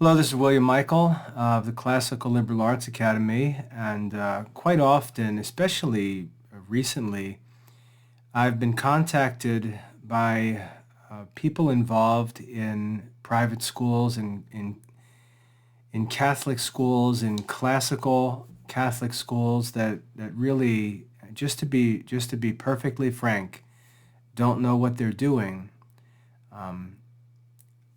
Hello, this is William Michael of the Classical Liberal Arts Academy, and quite often, especially recently, I've been contacted by people involved in private schools and in Catholic schools, in classical Catholic schools that really, just to be perfectly frank, don't know what they're doing. Um,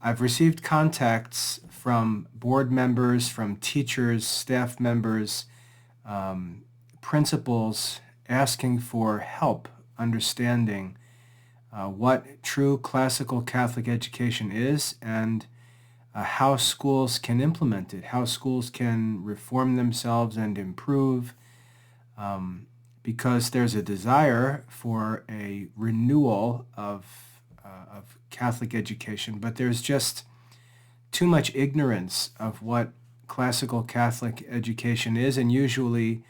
I've received contacts from board members, from teachers, staff members, um, principals asking for help understanding what true classical Catholic education is and how schools can implement it, how schools can reform themselves and improve, because there's a desire for a renewal of Catholic education, but there's just too much ignorance of what classical Catholic education is, and usually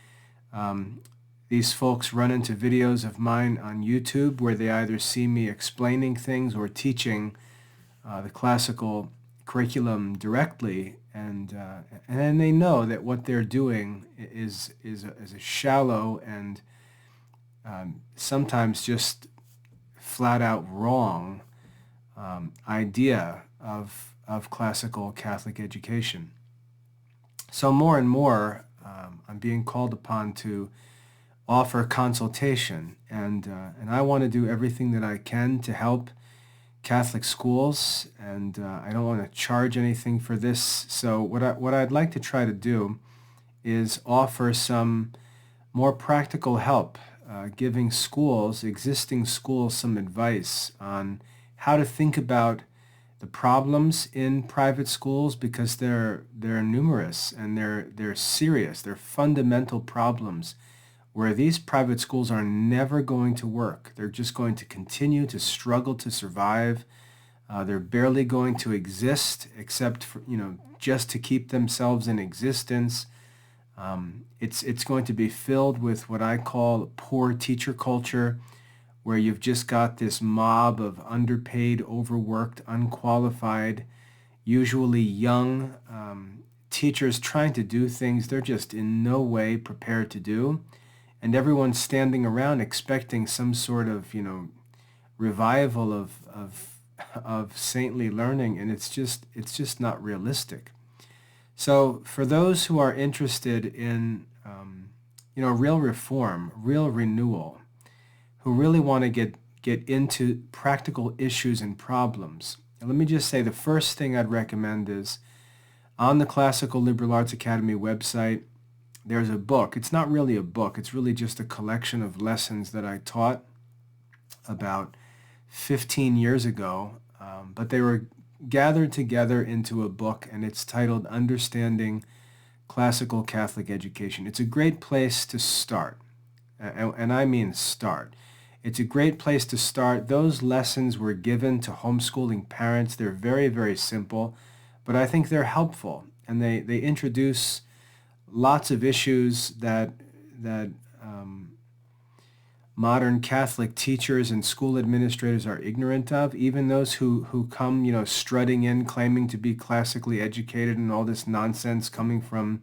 um, these folks run into videos of mine on YouTube where they either see me explaining things or teaching the classical curriculum directly, and then they know that what they're doing is a shallow and sometimes just flat out wrong idea of classical Catholic education. So more and more, I'm being called upon to offer consultation, and I want to do everything that I can to help Catholic schools, and I don't want to charge anything for this. So what I'd like to try to do is offer some more practical help, giving schools, existing schools, some advice on how to think about the problems in private schools, because they're numerous and they're serious. They're fundamental problems where these private schools are never going to work. They're just going to continue to struggle to survive. They're barely going to exist except for, just to keep themselves in existence. It's going to be filled with what I call poor teacher culture, where you've just got this mob of underpaid, overworked, unqualified, usually young teachers trying to do things they're just in no way prepared to do. And everyone's standing around expecting some sort of, revival of saintly learning, and it's just not realistic. So for those who are interested in, real reform, real renewal, who really want to get into practical issues and problems, and let me just say the first thing I'd recommend is on the Classical Liberal Arts Academy website, there's a book. It's not really a book. It's really just a collection of lessons that I taught about 15 years ago, but they were gathered together into a book, and it's titled Understanding Classical Catholic Education. It's a great place to start, and I mean start. It's a great place to start. Those lessons were given to homeschooling parents. They're very, very simple, but I think they're helpful, and they introduce lots of issues that modern Catholic teachers and school administrators are ignorant of, even those who come, strutting in, claiming to be classically educated and all this nonsense coming from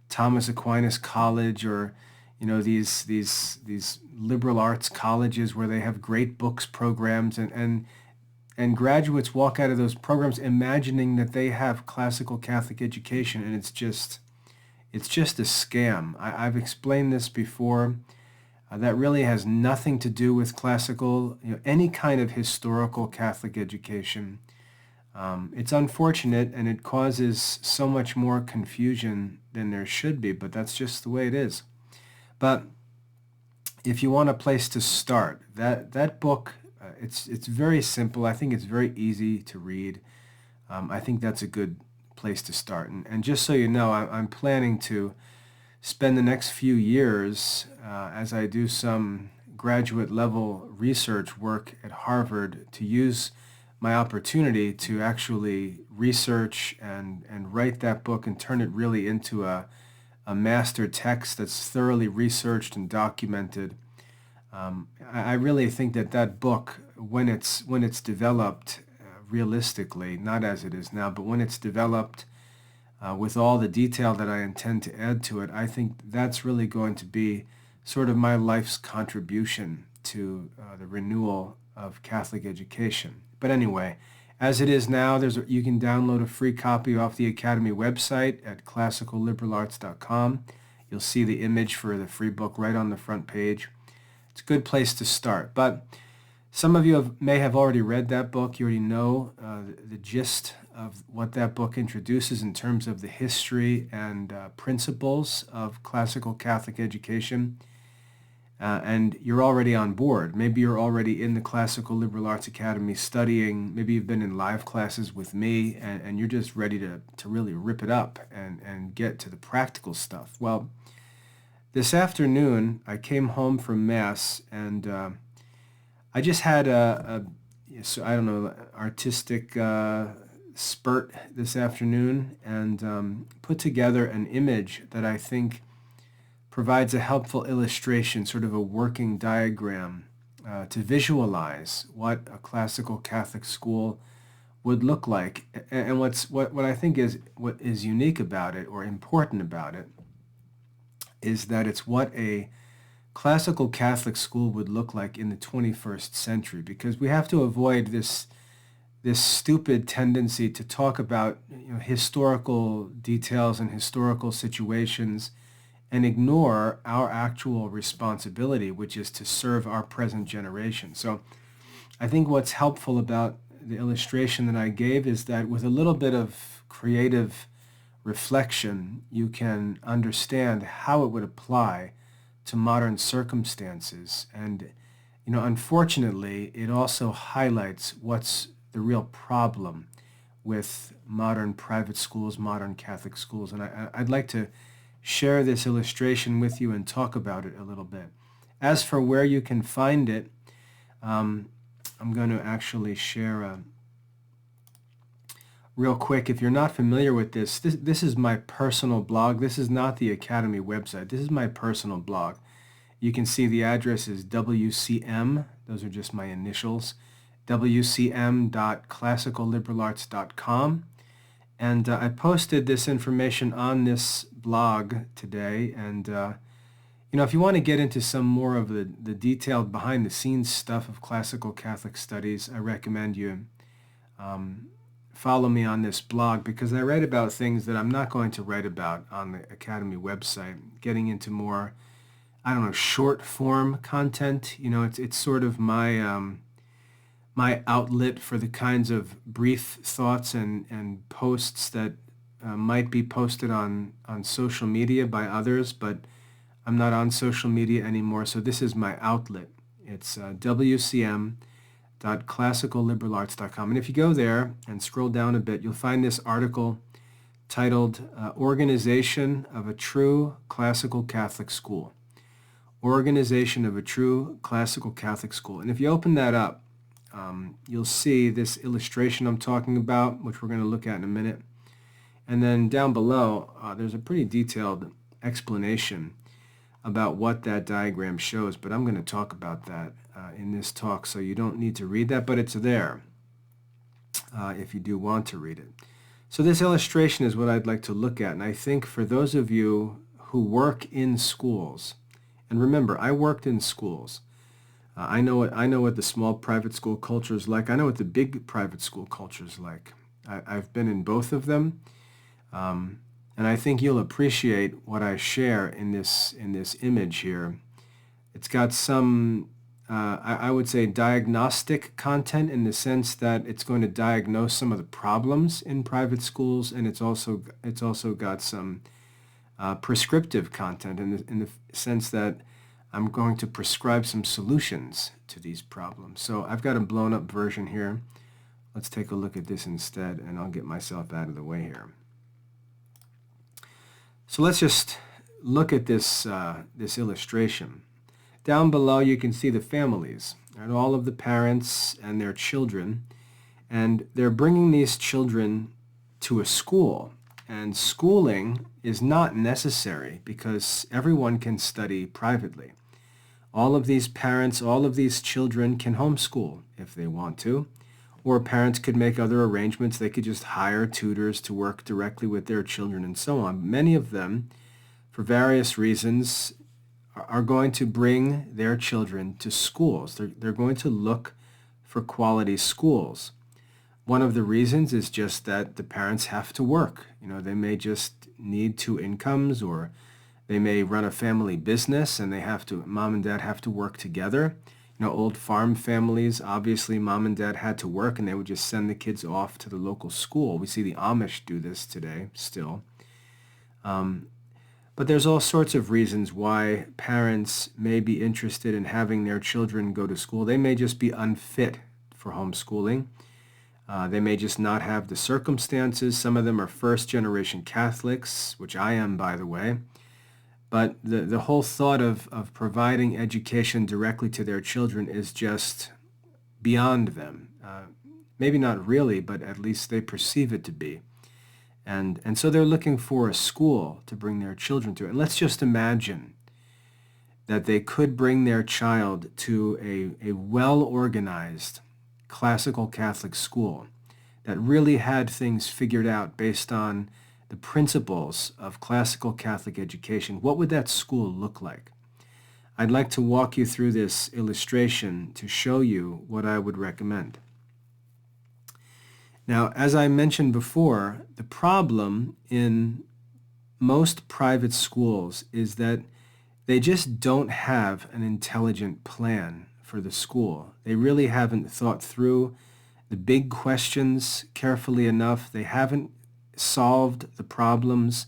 Thomas Aquinas College, or, these liberal arts colleges where they have great books programs, and graduates walk out of those programs imagining that they have classical Catholic education, and it's just a scam. I've explained this before. That really has nothing to do with classical, any kind of historical Catholic education. It's unfortunate, and it causes so much more confusion than there should be, but that's just the way it is. But if you want a place to start, that book, it's very simple. I think it's very easy to read. I think that's a good place to start. And just so you know, I'm planning to spend the next few years as I do some graduate level research work at Harvard to use my opportunity to actually research and write that book and turn it really into a master text that's thoroughly researched and documented. I really think that book, when it's developed realistically, not as it is now, but when it's developed with all the detail that I intend to add to it, I think that's really going to be sort of my life's contribution to the renewal of Catholic education. But anyway, as it is now, you can download a free copy off the Academy website at classicalliberalarts.com. You'll see the image for the free book right on the front page. It's a good place to start. But some of you may have already read that book. You already know the gist of what that book introduces in terms of the history and principles of classical Catholic education. And you're already on board. Maybe you're already in the Classical Liberal Arts Academy studying. Maybe you've been in live classes with me, and you're just ready to really rip it up and get to the practical stuff. Well, this afternoon, I came home from Mass, and I just had artistic spurt this afternoon, and put together an image that I think provides a helpful illustration, sort of a working diagram to visualize what a classical Catholic school would look like. And what I think is what is unique about it, or important about it, is that it's what a classical Catholic school would look like in the 21st century, because we have to avoid this stupid tendency to talk about historical details and historical situations and ignore our actual responsibility, which is to serve our present generation. So I think what's helpful about the illustration that I gave is that with a little bit of creative reflection, you can understand how it would apply to modern circumstances. And, unfortunately, it also highlights what's the real problem with modern private schools, modern Catholic schools. And I'd like to share this illustration with you and talk about it a little bit. As for where you can find it, I'm going to actually share real quick. If you're not familiar with this is my personal blog. This is not the Academy website. This is my personal blog. You can see the address is WCM. Those are just my initials. WCM.classicalliberalarts.com. And I posted this information on this blog today. And, if you want to get into some more of the detailed behind-the-scenes stuff of classical Catholic studies, I recommend you follow me on this blog, because I write about things that I'm not going to write about on the Academy website, getting into more, short-form content. It's sort of my outlet for the kinds of brief thoughts and posts that might be posted on social media by others, but I'm not on social media anymore, so this is my outlet. It's wcm.classicalliberalarts.com. And if you go there and scroll down a bit, you'll find this article titled Organization of a True Classical Catholic School. Organization of a True Classical Catholic School. And if you open that up, you'll see this illustration I'm talking about, which we're going to look at in a minute. And then down below, there's a pretty detailed explanation about what that diagram shows, but I'm going to talk about that in this talk, so you don't need to read that, but it's there if you do want to read it. So this illustration is what I'd like to look at, and I think for those of you who work in schools, and remember, I worked in schools. I know what the small private school culture is like. I know what the big private school culture is like. I've been in both of them, and I think you'll appreciate what I share in this image here. It's got some, I would say, diagnostic content, in the sense that it's going to diagnose some of the problems in private schools, and it's also got some prescriptive content in the sense that I'm going to prescribe some solutions to these problems. So I've got a blown up version here. Let's take a look at this instead, and I'll get myself out of the way here. So let's just look at this illustration. Down below you can see the families, and all of the parents and their children, and they're bringing these children to a school. And schooling is not necessary because everyone can study privately. All of these parents, all of these children can homeschool if they want to, or parents could make other arrangements. They could just hire tutors to work directly with their children and so on. Many of them, for various reasons, are going to bring their children to schools. They're going to look for quality schools. One of the reasons is just that the parents have to work. They may just need two incomes, or they may run a family business and mom and dad have to work together. Old farm families, obviously mom and dad had to work and they would just send the kids off to the local school. We see the Amish do this today still. But there's all sorts of reasons why parents may be interested in having their children go to school. They may just be unfit for homeschooling. They may just not have the circumstances. Some of them are first-generation Catholics, which I am, by the way. But the whole thought of providing education directly to their children is just beyond them. Maybe not really, but at least they perceive it to be. And so they're looking for a school to bring their children to. And let's just imagine that they could bring their child to a well-organized classical Catholic school that really had things figured out based on the principles of classical Catholic education. What would that school look like? I'd like to walk you through this illustration to show you what I would recommend. Now, as I mentioned before, the problem in most private schools is that they just don't have an intelligent plan for the school. They really haven't thought through the big questions carefully enough. They haven't solved the problems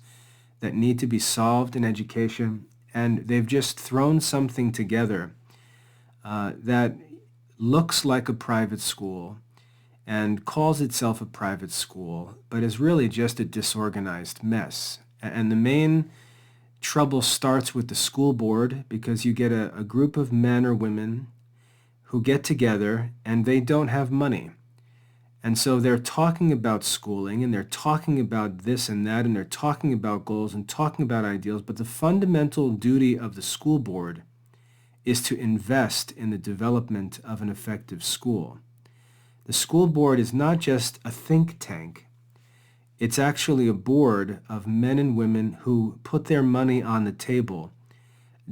that need to be solved in education, and they've just thrown something together that looks like a private school and calls itself a private school, but is really just a disorganized mess. And the main trouble starts with the school board, because you get a group of men or women who get together and they don't have money. And so they're talking about schooling, and they're talking about this and that, and they're talking about goals and talking about ideals, but the fundamental duty of the school board is to invest in the development of an effective school. The school board is not just a think tank. It's actually a board of men and women who put their money on the table,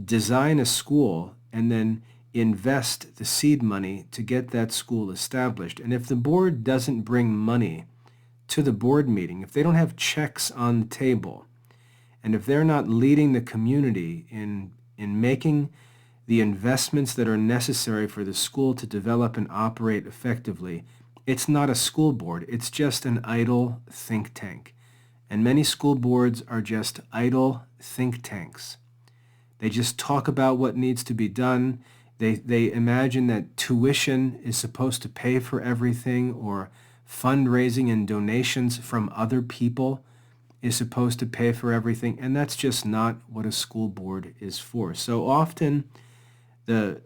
design a school, and then invest the seed money to get that school established. And if the board doesn't bring money to the board meeting, if they don't have checks on the table, and if they're not leading the community in making the investments that are necessary for the school to develop and operate effectively, it's not a school board. It's just an idle think tank. And many school boards are just idle think tanks. They just talk about what needs to be done. They imagine that tuition is supposed to pay for everything, or fundraising and donations from other people is supposed to pay for everything, and that's just not what a school board is for. So often the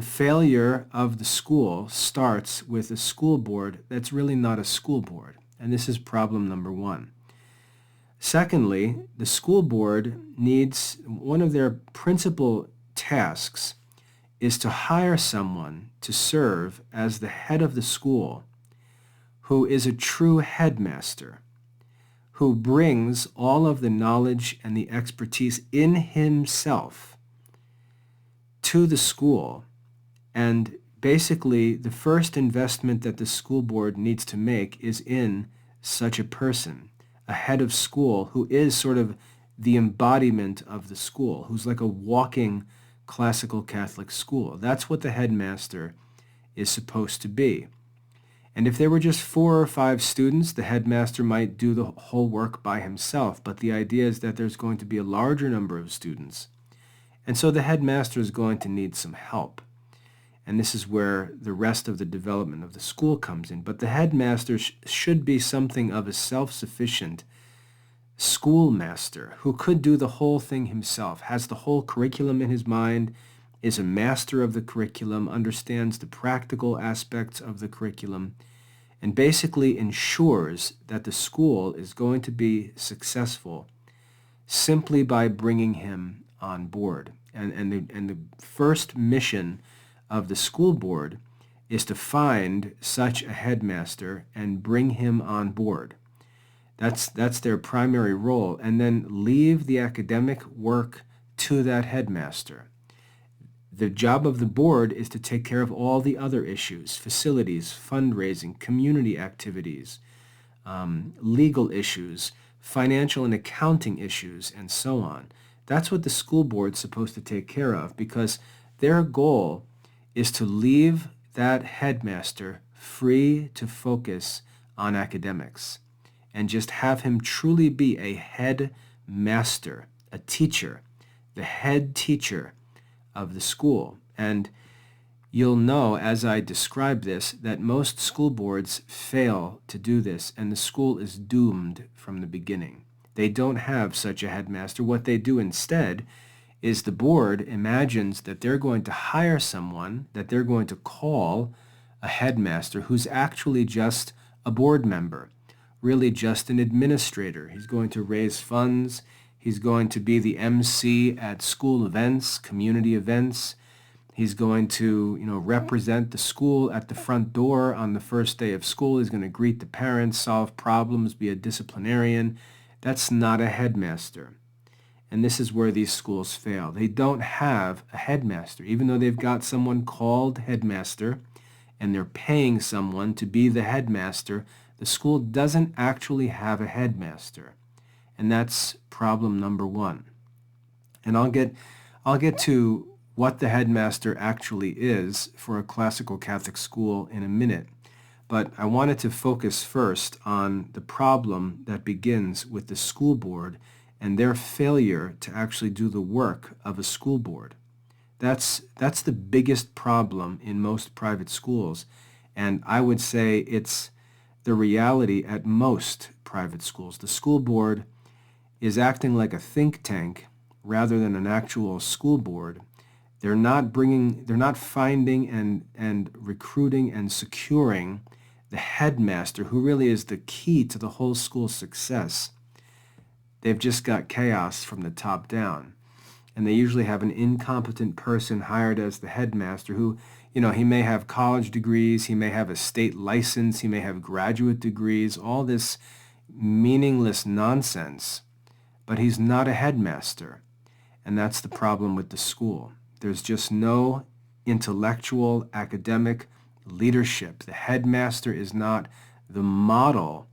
failure of the school starts with a school board that's really not a school board, and this is problem number one. Secondly, the school board needs, one of their principal tasks is to hire someone to serve as the head of the school who is a true headmaster, who brings all of the knowledge and the expertise in himself to the school. And basically, the first investment that the school board needs to make is in such a person, a head of school who is sort of the embodiment of the school, who's like a walking classical Catholic school. That's what the headmaster is supposed to be. And if there were just 4 or 5 students, the headmaster might do the whole work by himself. But the idea is that there's going to be a larger number of students. And so the headmaster is going to need some help. And this is where the rest of the development of the school comes in. But the headmaster should be something of a self-sufficient schoolmaster who could do the whole thing himself, has the whole curriculum in his mind, is a master of the curriculum, understands the practical aspects of the curriculum, and basically ensures that the school is going to be successful simply by bringing him on board. And the first mission of the school board is to find such a headmaster and bring him on board. That's their primary role, and then leave the academic work to that headmaster. The job of the board is to take care of all the other issues: facilities, fundraising, community activities, legal issues, financial and accounting issues, and so on. That's what the school board's supposed to take care of, because their goal is to leave that headmaster free to focus on academics and just have him truly be a headmaster, a teacher, the head teacher of the school. And you'll know as I describe this that most school boards fail to do this, and the school is doomed from the beginning. They don't have such a headmaster. What they do instead is the board imagines that they're going to hire someone that they're going to call a headmaster who's actually just a board member, really just an administrator. He's going to raise funds. He's going to be the MC at school events, community events. He's going to, represent the school at the front door on the first day of school. He's going to greet the parents, solve problems, be a disciplinarian. That's not a headmaster. And this is where these schools fail. They don't have a headmaster. Even though they've got someone called headmaster and they're paying someone to be the headmaster, the school doesn't actually have a headmaster. And that's problem number one. And I'll get to what the headmaster actually is for a classical Catholic school in a minute. But I wanted to focus first on the problem that begins with the school board and their failure to actually do the work of a school board. That's the biggest problem in most private schools, and I would say it's the reality at most private schools. The school board is acting like a think tank rather than an actual school board. They're not finding and recruiting and securing the headmaster, who really is the key to the whole school's success. They've just got chaos from the top down. And they usually have an incompetent person hired as the headmaster who, he may have college degrees, he may have a state license, he may have graduate degrees, all this meaningless nonsense, but he's not a headmaster. And that's the problem with the school. There's just no intellectual, academic leadership. The headmaster is not the model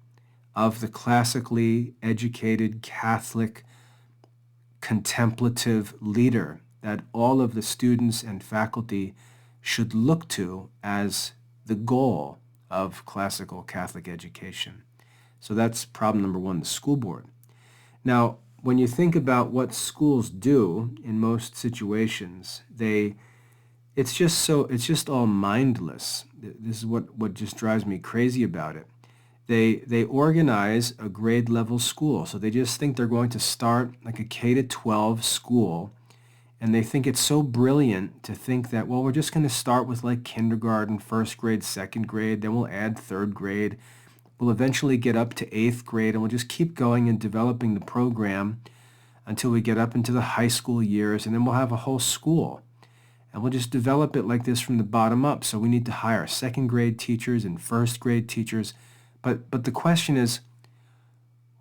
of the classically educated Catholic contemplative leader that all of the students and faculty should look to as the goal of classical Catholic education. So that's problem number one, the school board. Now, when you think about what schools do in most situations, it's just all mindless. This is what just drives me crazy about it. They organize a grade level school. So they just think they're going to start like a K-12 school, and they think it's so brilliant to think that, well, we're just going to start with like kindergarten, first grade, second grade, then we'll add third grade. We'll eventually get up to eighth grade, and we'll just keep going and developing the program until we get up into the high school years, and then we'll have a whole school. And we'll just develop it like this from the bottom up. So we need to hire second grade teachers and first grade teachers. But the question is,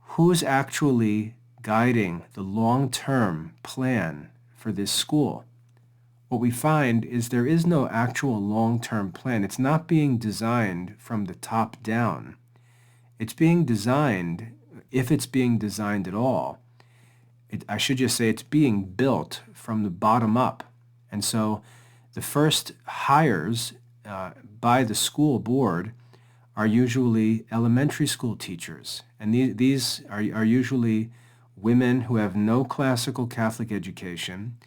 who's actually guiding the long-term plan for this school? What we find is there is no actual long-term plan. It's not being designed from the top down. It's being designed, if it's being designed at all, I should just say it's being built from the bottom up. And so the first hires by the school board are usually elementary school teachers. And these are usually women who have no classical Catholic education.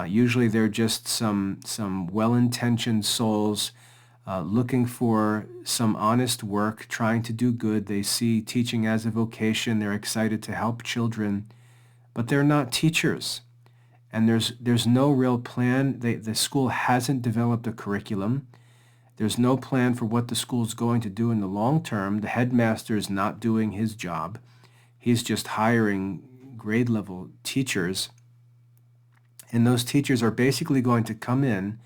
Usually they're just some well-intentioned souls looking for some honest work, trying to do good. They see teaching as a vocation. They're excited to help children, but they're not teachers. And there's no real plan. The school hasn't developed a curriculum. There's no plan for what the school's going to do in the long term. The headmaster is not doing his job. He's just hiring grade level teachers. And those teachers are basically going to come in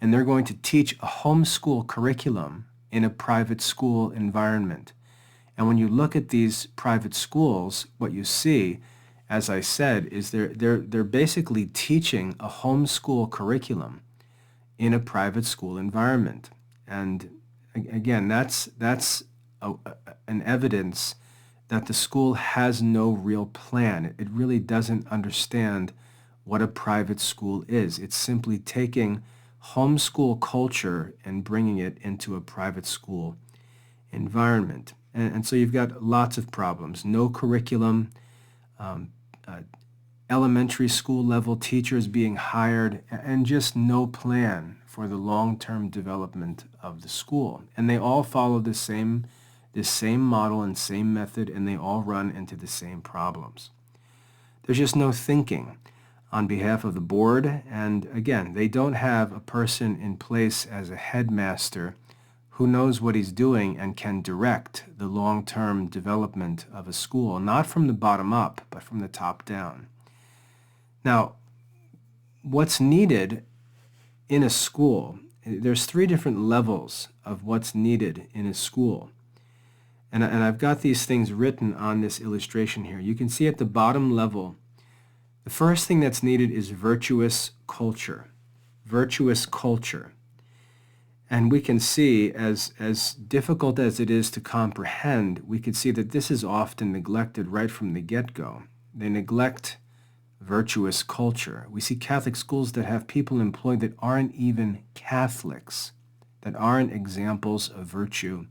and they're going to teach a homeschool curriculum in a private school environment. And when you look at these private schools, what you see, as I said, is they're basically teaching a homeschool curriculum in a private school environment. And again, that's an evidence that the school has no real plan. It really doesn't understand what a private school is. It's simply taking homeschool culture and bringing it into a private school environment. And so you've got lots of problems. No curriculum, elementary school level teachers being hired, and just no plan for the long-term development of the school. And they all follow the same model and same method, and they all run into the same problems. There's just no thinking on behalf of the board, and again, they don't have a person in place as a headmaster who knows what he's doing and can direct the long-term development of a school, not from the bottom up, but from the top down. Now, what's needed in a school, there's 3 different levels of what's needed in a school. And I've got these things written on this illustration here. You can see at the bottom level, the first thing that's needed is virtuous culture. Virtuous culture. And we can see, as difficult as it is to comprehend, we can see that this is often neglected right from the get-go. They neglect virtuous culture. We see Catholic schools that have people employed that aren't even Catholics, that aren't examples of virtue.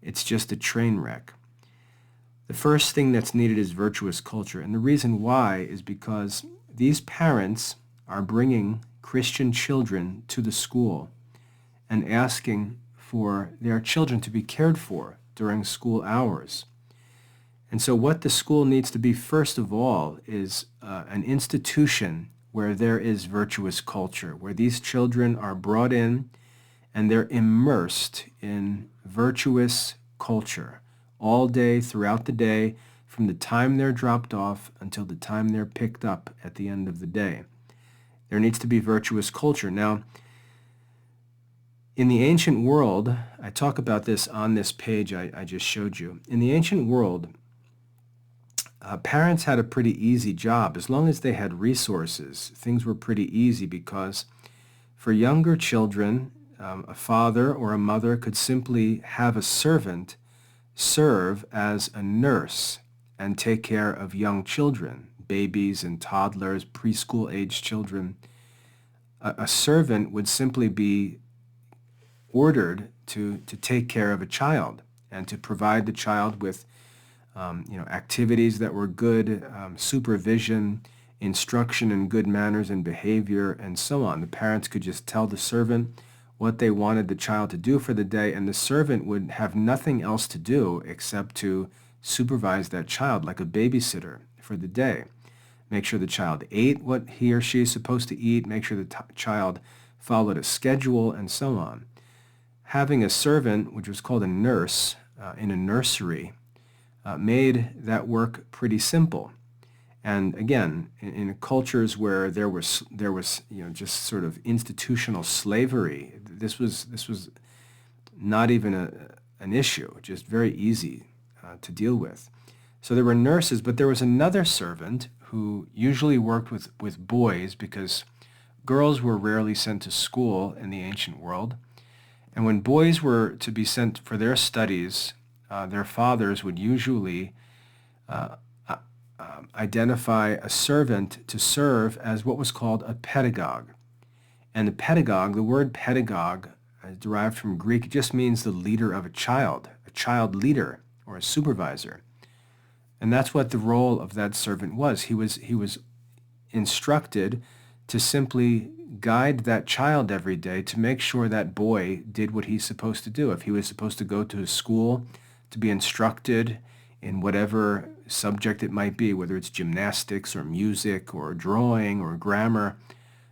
It's just a train wreck. The first thing that's needed is virtuous culture. And the reason why is because these parents are bringing Christian children to the school and asking for their children to be cared for during school hours. And so what the school needs to be, first of all, is an institution where there is virtuous culture, where these children are brought in and they're immersed in virtuous culture all day, throughout the day, from the time they're dropped off until the time they're picked up at the end of the day. There needs to be virtuous culture. Now, in the ancient world, I talk about this on this page I just showed you. In the ancient world, parents had a pretty easy job. As long as they had resources, things were pretty easy because for younger children, a father or a mother could simply have a servant serve as a nurse and take care of young children, babies and toddlers, preschool-age children. A servant would simply be ordered to take care of a child and to provide the child with activities that were good, supervision, instruction in good manners and behavior, and so on. The parents could just tell the servant what they wanted the child to do for the day, and the servant would have nothing else to do except to supervise that child like a babysitter for the day. Make sure the child ate what he or she is supposed to eat, make sure the child followed a schedule, and so on. Having a servant, which was called a nurse in a nursery, made that work pretty simple. And again, in cultures where there was just sort of institutional slavery, this was not even an issue, just very easy to deal with. So there were nurses, but there was another servant who usually worked with boys because girls were rarely sent to school in the ancient world. And when boys were to be sent for their studies, their fathers would usually identify a servant to serve as what was called a pedagogue. And the pedagogue, the word pedagogue, derived from Greek, just means the leader of a child leader or a supervisor. And that's what the role of that servant was. He was instructed to simply guide that child every day to make sure that boy did what he's supposed to do. If he was supposed to go to his school to be instructed in whatever subject it might be, whether it's gymnastics or music or drawing or grammar,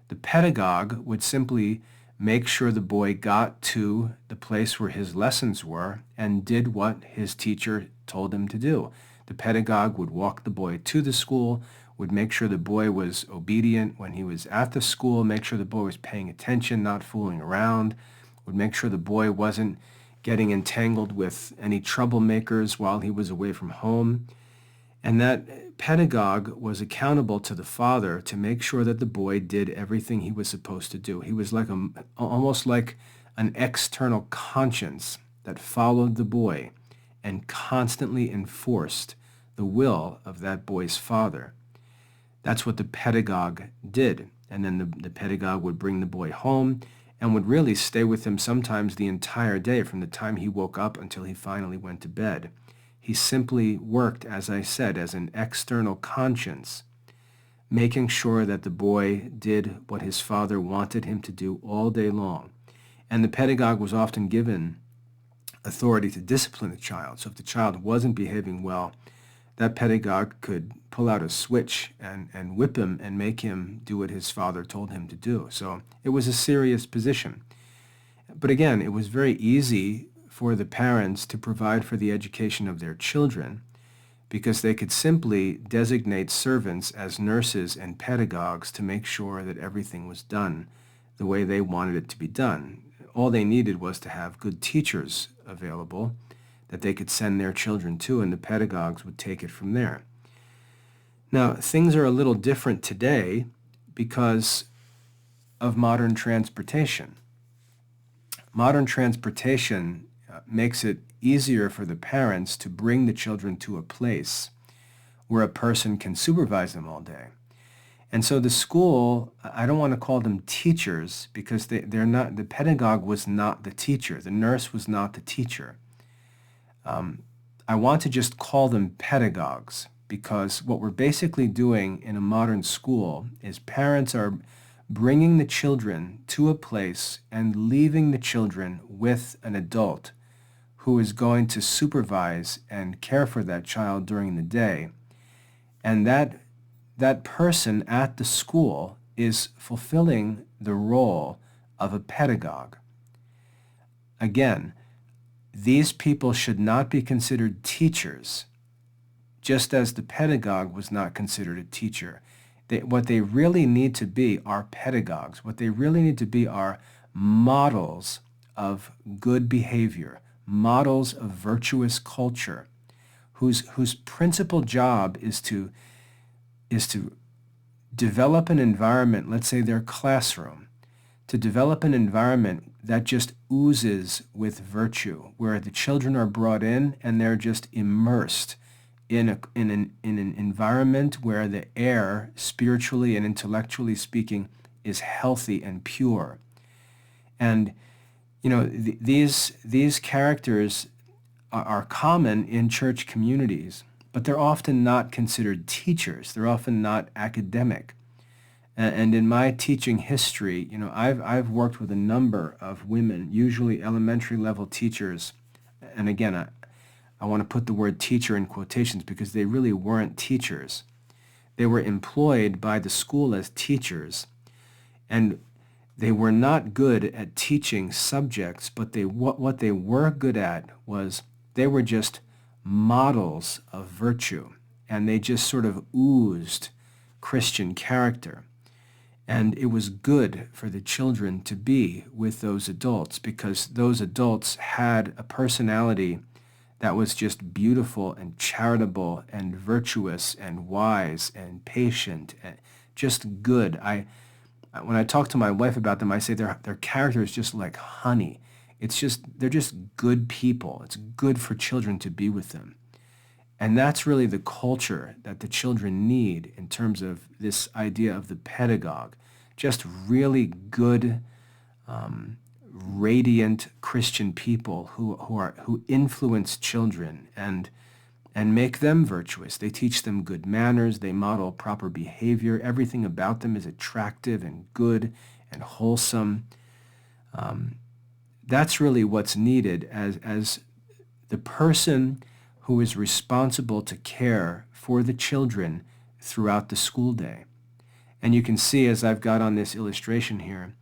the pedagogue would simply make sure the boy got to the place where his lessons were and did what his teacher told him to do. The pedagogue would walk the boy to the school, would make sure the boy was obedient when he was at the school, make sure the boy was paying attention, not fooling around, would make sure the boy wasn't getting entangled with any troublemakers while he was away from home. And that pedagogue was accountable to the father to make sure that the boy did everything he was supposed to do. He was like almost like an external conscience that followed the boy and constantly enforced the will of that boy's father. That's what the pedagogue did. And then the pedagogue would bring the boy home and would really stay with him sometimes the entire day from the time he woke up until he finally went to bed. He simply worked, as I said, as an external conscience, making sure that the boy did what his father wanted him to do all day long. And the pedagogue was often given authority to discipline the child. So if the child wasn't behaving well, that pedagogue could pull out a switch and whip him and make him do what his father told him to do. So it was a serious position. But again, it was very easy for the parents to provide for the education of their children because they could simply designate servants as nurses and pedagogues to make sure that everything was done the way they wanted it to be done. All they needed was to have good teachers available that they could send their children to, and the pedagogues would take it from there. Now, things are a little different today because of modern transportation. Modern transportation makes it easier for the parents to bring the children to a place where a person can supervise them all day. And so the school, I don't want to call them teachers because they're not, the pedagogue was not the teacher. The nurse was not the teacher. I want to just call them pedagogues because what we're basically doing in a modern school is parents are bringing the children to a place and leaving the children with an adult who is going to supervise and care for that child during the day. And that person at the school is fulfilling the role of a pedagogue. Again, these people should not be considered teachers, just as the pedagogue was not considered a teacher. What they really need to be are pedagogues. What they really need to be are models of good behavior, models of virtuous culture, whose principal job is to develop an environment, let's say their classroom, to develop an environment that just oozes with virtue, where the children are brought in and they're just immersed in an environment where the air, spiritually and intellectually speaking, is healthy and pure. And these characters are common in church communities, but they're often not considered teachers. They're often not academic. And in my teaching history, I've worked with a number of women, usually elementary level teachers. And again, I want to put the word teacher in quotations because they really weren't teachers. They were employed by the school as teachers, and they were not good at teaching subjects, but what they were good at was they were just models of virtue, and they just sort of oozed Christian character. And it was good for the children to be with those adults because those adults had a personality that was just beautiful and charitable and virtuous and wise and patient and just good. When I talk to my wife about them, I say their character is just like honey. They're just good people. It's good for children to be with them. And that's really the culture that the children need in terms of this idea of the pedagogue. Just really good, radiant Christian people who influence children and make them virtuous. They teach them good manners. They model proper behavior. Everything about them is attractive and good and wholesome. That's really what's needed as the person who is responsible to care for the children throughout the school day. And you can see, as I've got on this illustration here,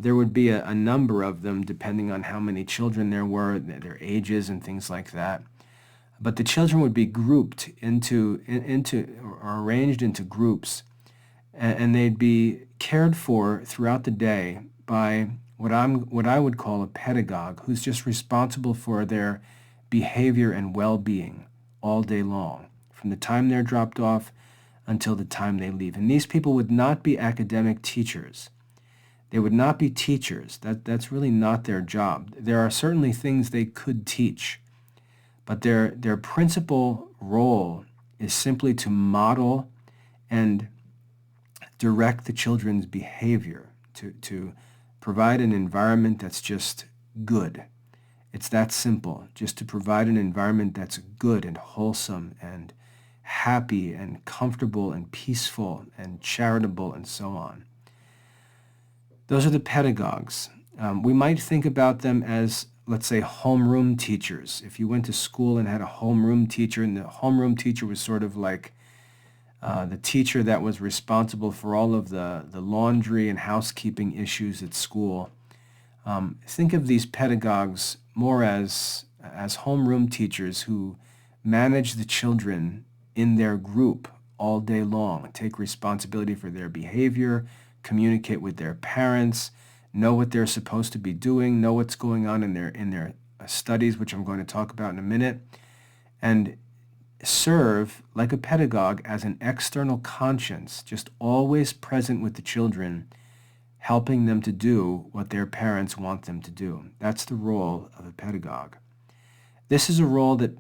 there would be a number of them depending on how many children there were, their ages and things like that. But the children would be grouped or arranged into groups, and they'd be cared for throughout the day by what I would call a pedagogue who's just responsible for their behavior and well-being all day long, from the time they're dropped off until the time they leave. And these people would not be academic teachers. They would not be teachers. That's really not their job. There are certainly things they could teach, but their principal role is simply to model and direct the children's behavior, to provide an environment that's just good. It's that simple, just to provide an environment that's good and wholesome and happy and comfortable and peaceful and charitable and so on. Those are the pedagogues. We might think about them as, let's say, homeroom teachers. If you went to school and had a homeroom teacher, and the homeroom teacher was sort of like the teacher that was responsible for all of the laundry and housekeeping issues at school. Think of these pedagogues more as homeroom teachers who manage the children in their group all day long, take responsibility for their behavior, communicate with their parents, know what they're supposed to be doing, know what's going on in their studies, which I'm going to talk about in a minute, and serve like a pedagogue as an external conscience, just always present with the children, helping them to do what their parents want them to do. That's the role of a pedagogue. This is a role that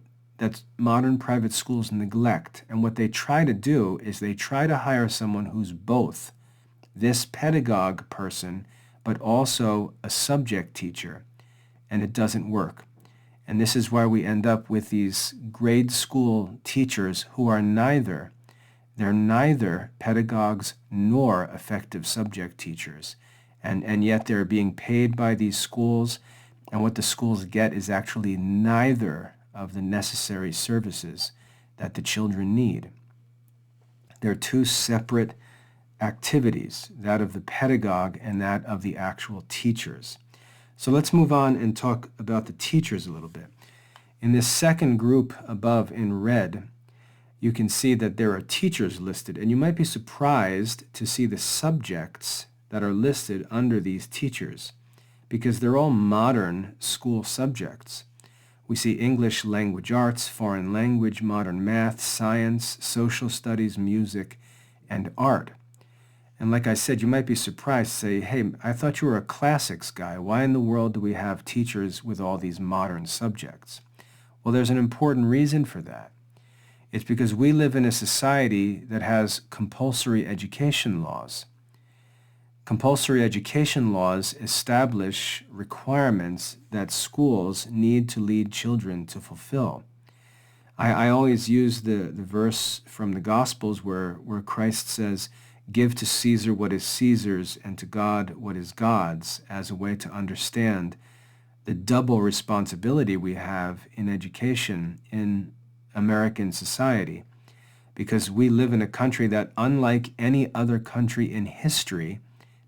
modern private schools neglect, and what they try to do is they try to hire someone who's both this pedagogue person, but also a subject teacher, and it doesn't work. And this is why we end up with these grade school teachers who are neither pedagogues nor effective subject teachers. And yet they're being paid by these schools, and what the schools get is actually neither of the necessary services that the children need. They're two separate activities, that of the pedagogue and that of the actual teachers. So let's move on and talk about the teachers a little bit. In this second group above in red, you can see that there are teachers listed, and you might be surprised to see the subjects that are listed under these teachers, because they're all modern school subjects. We see English language arts, foreign language, modern math, science, social studies, music, and art. And like I said, you might be surprised to say, hey, I thought you were a classics guy. Why in the world do we have teachers with all these modern subjects? Well, there's an important reason for that. It's because we live in a society that has compulsory education laws. Compulsory education laws establish requirements that schools need to lead children to fulfill. I always use the verse from the Gospels where Christ says, "Give to Caesar what is Caesar's and to God what is God's," as a way to understand the double responsibility we have in education in American society. Because we live in a country that, unlike any other country in history,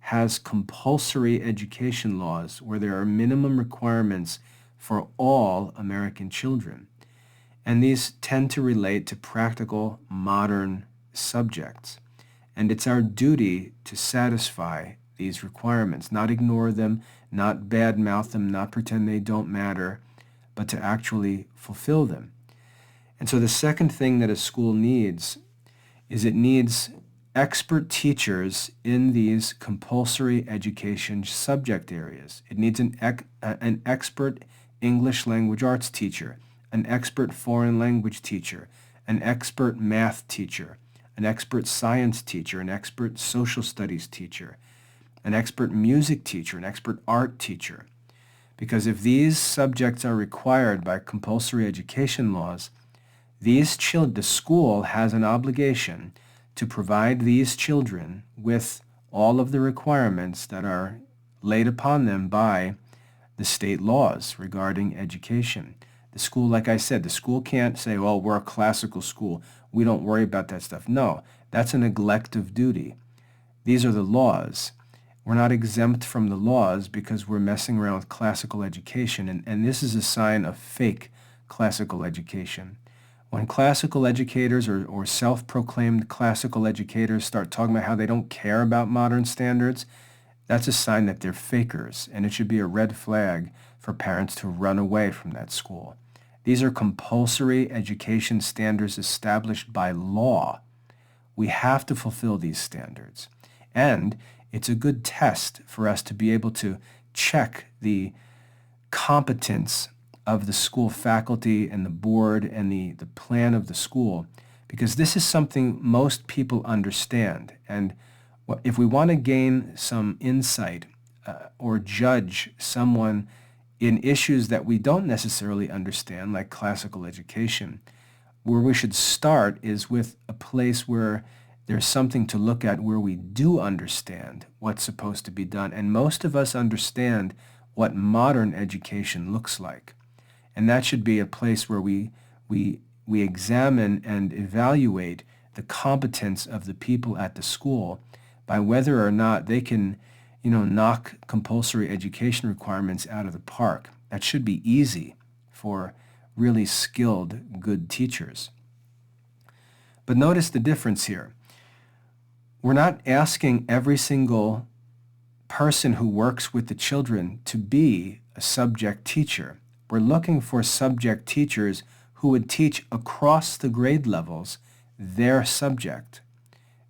has compulsory education laws where there are minimum requirements for all American children. And these tend to relate to practical, modern subjects. And it's our duty to satisfy these requirements, not ignore them, not badmouth them, not pretend they don't matter, but to actually fulfill them. And so the second thing that a school needs is it needs expert teachers in these compulsory education subject areas. It needs an expert English language arts teacher, an expert foreign language teacher, an expert math teacher, an expert science teacher, an expert social studies teacher, an expert music teacher, an expert art teacher. Because if these subjects are required by compulsory education laws, the school has an obligation to provide these children with all of the requirements that are laid upon them by the state laws regarding education. The school, like I said, the school can't say, well, we're a classical school. We don't worry about that stuff. No, that's a neglect of duty. These are the laws. We're not exempt from the laws because we're messing around with classical education, and this is a sign of fake classical education. When classical educators or self-proclaimed classical educators start talking about how they don't care about modern standards, that's a sign that they're fakers, and it should be a red flag for parents to run away from that school. These are compulsory education standards established by law. We have to fulfill these standards. And it's a good test for us to be able to check the competence of the school faculty and the board and the plan of the school, because this is something most people understand. And if we want to gain some insight or judge someone in issues that we don't necessarily understand, like classical education, where we should start is with a place where there's something to look at where we do understand what's supposed to be done. And most of us understand what modern education looks like. And that should be a place where we examine and evaluate the competence of the people at the school by whether or not they can, knock compulsory education requirements out of the park. That should be easy for really skilled, good teachers. But notice the difference here. We're not asking every single person who works with the children to be a subject teacher. We're looking for subject teachers who would teach across the grade levels their subject.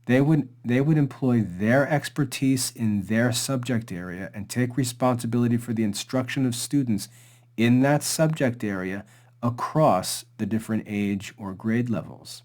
They would employ their expertise in their subject area and take responsibility for the instruction of students in that subject area across the different age or grade levels.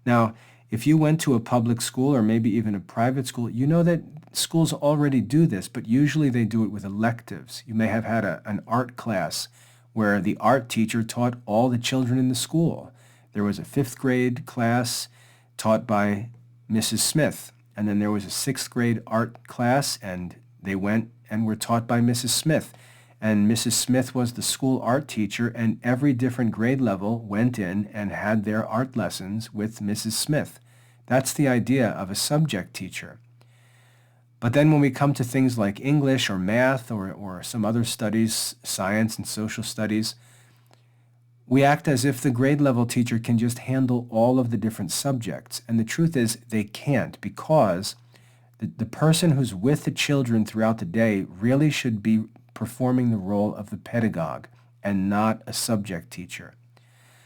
Now, if you went to a public school or maybe even a private school, you know that schools already do this, but usually they do it with electives. You may have had an art class where the art teacher taught all the children in the school. There was a 5th grade class taught by Mrs. Smith, and then there was a 6th grade art class, and they went and were taught by Mrs. Smith. And Mrs. Smith was the school art teacher, and every different grade level went in and had their art lessons with Mrs. Smith. That's the idea of a subject teacher. But then when we come to things like English or math or some other studies, science and social studies, we act as if the grade level teacher can just handle all of the different subjects. And the truth is they can't, because the person who's with the children throughout the day really should be performing the role of the pedagogue and not a subject teacher.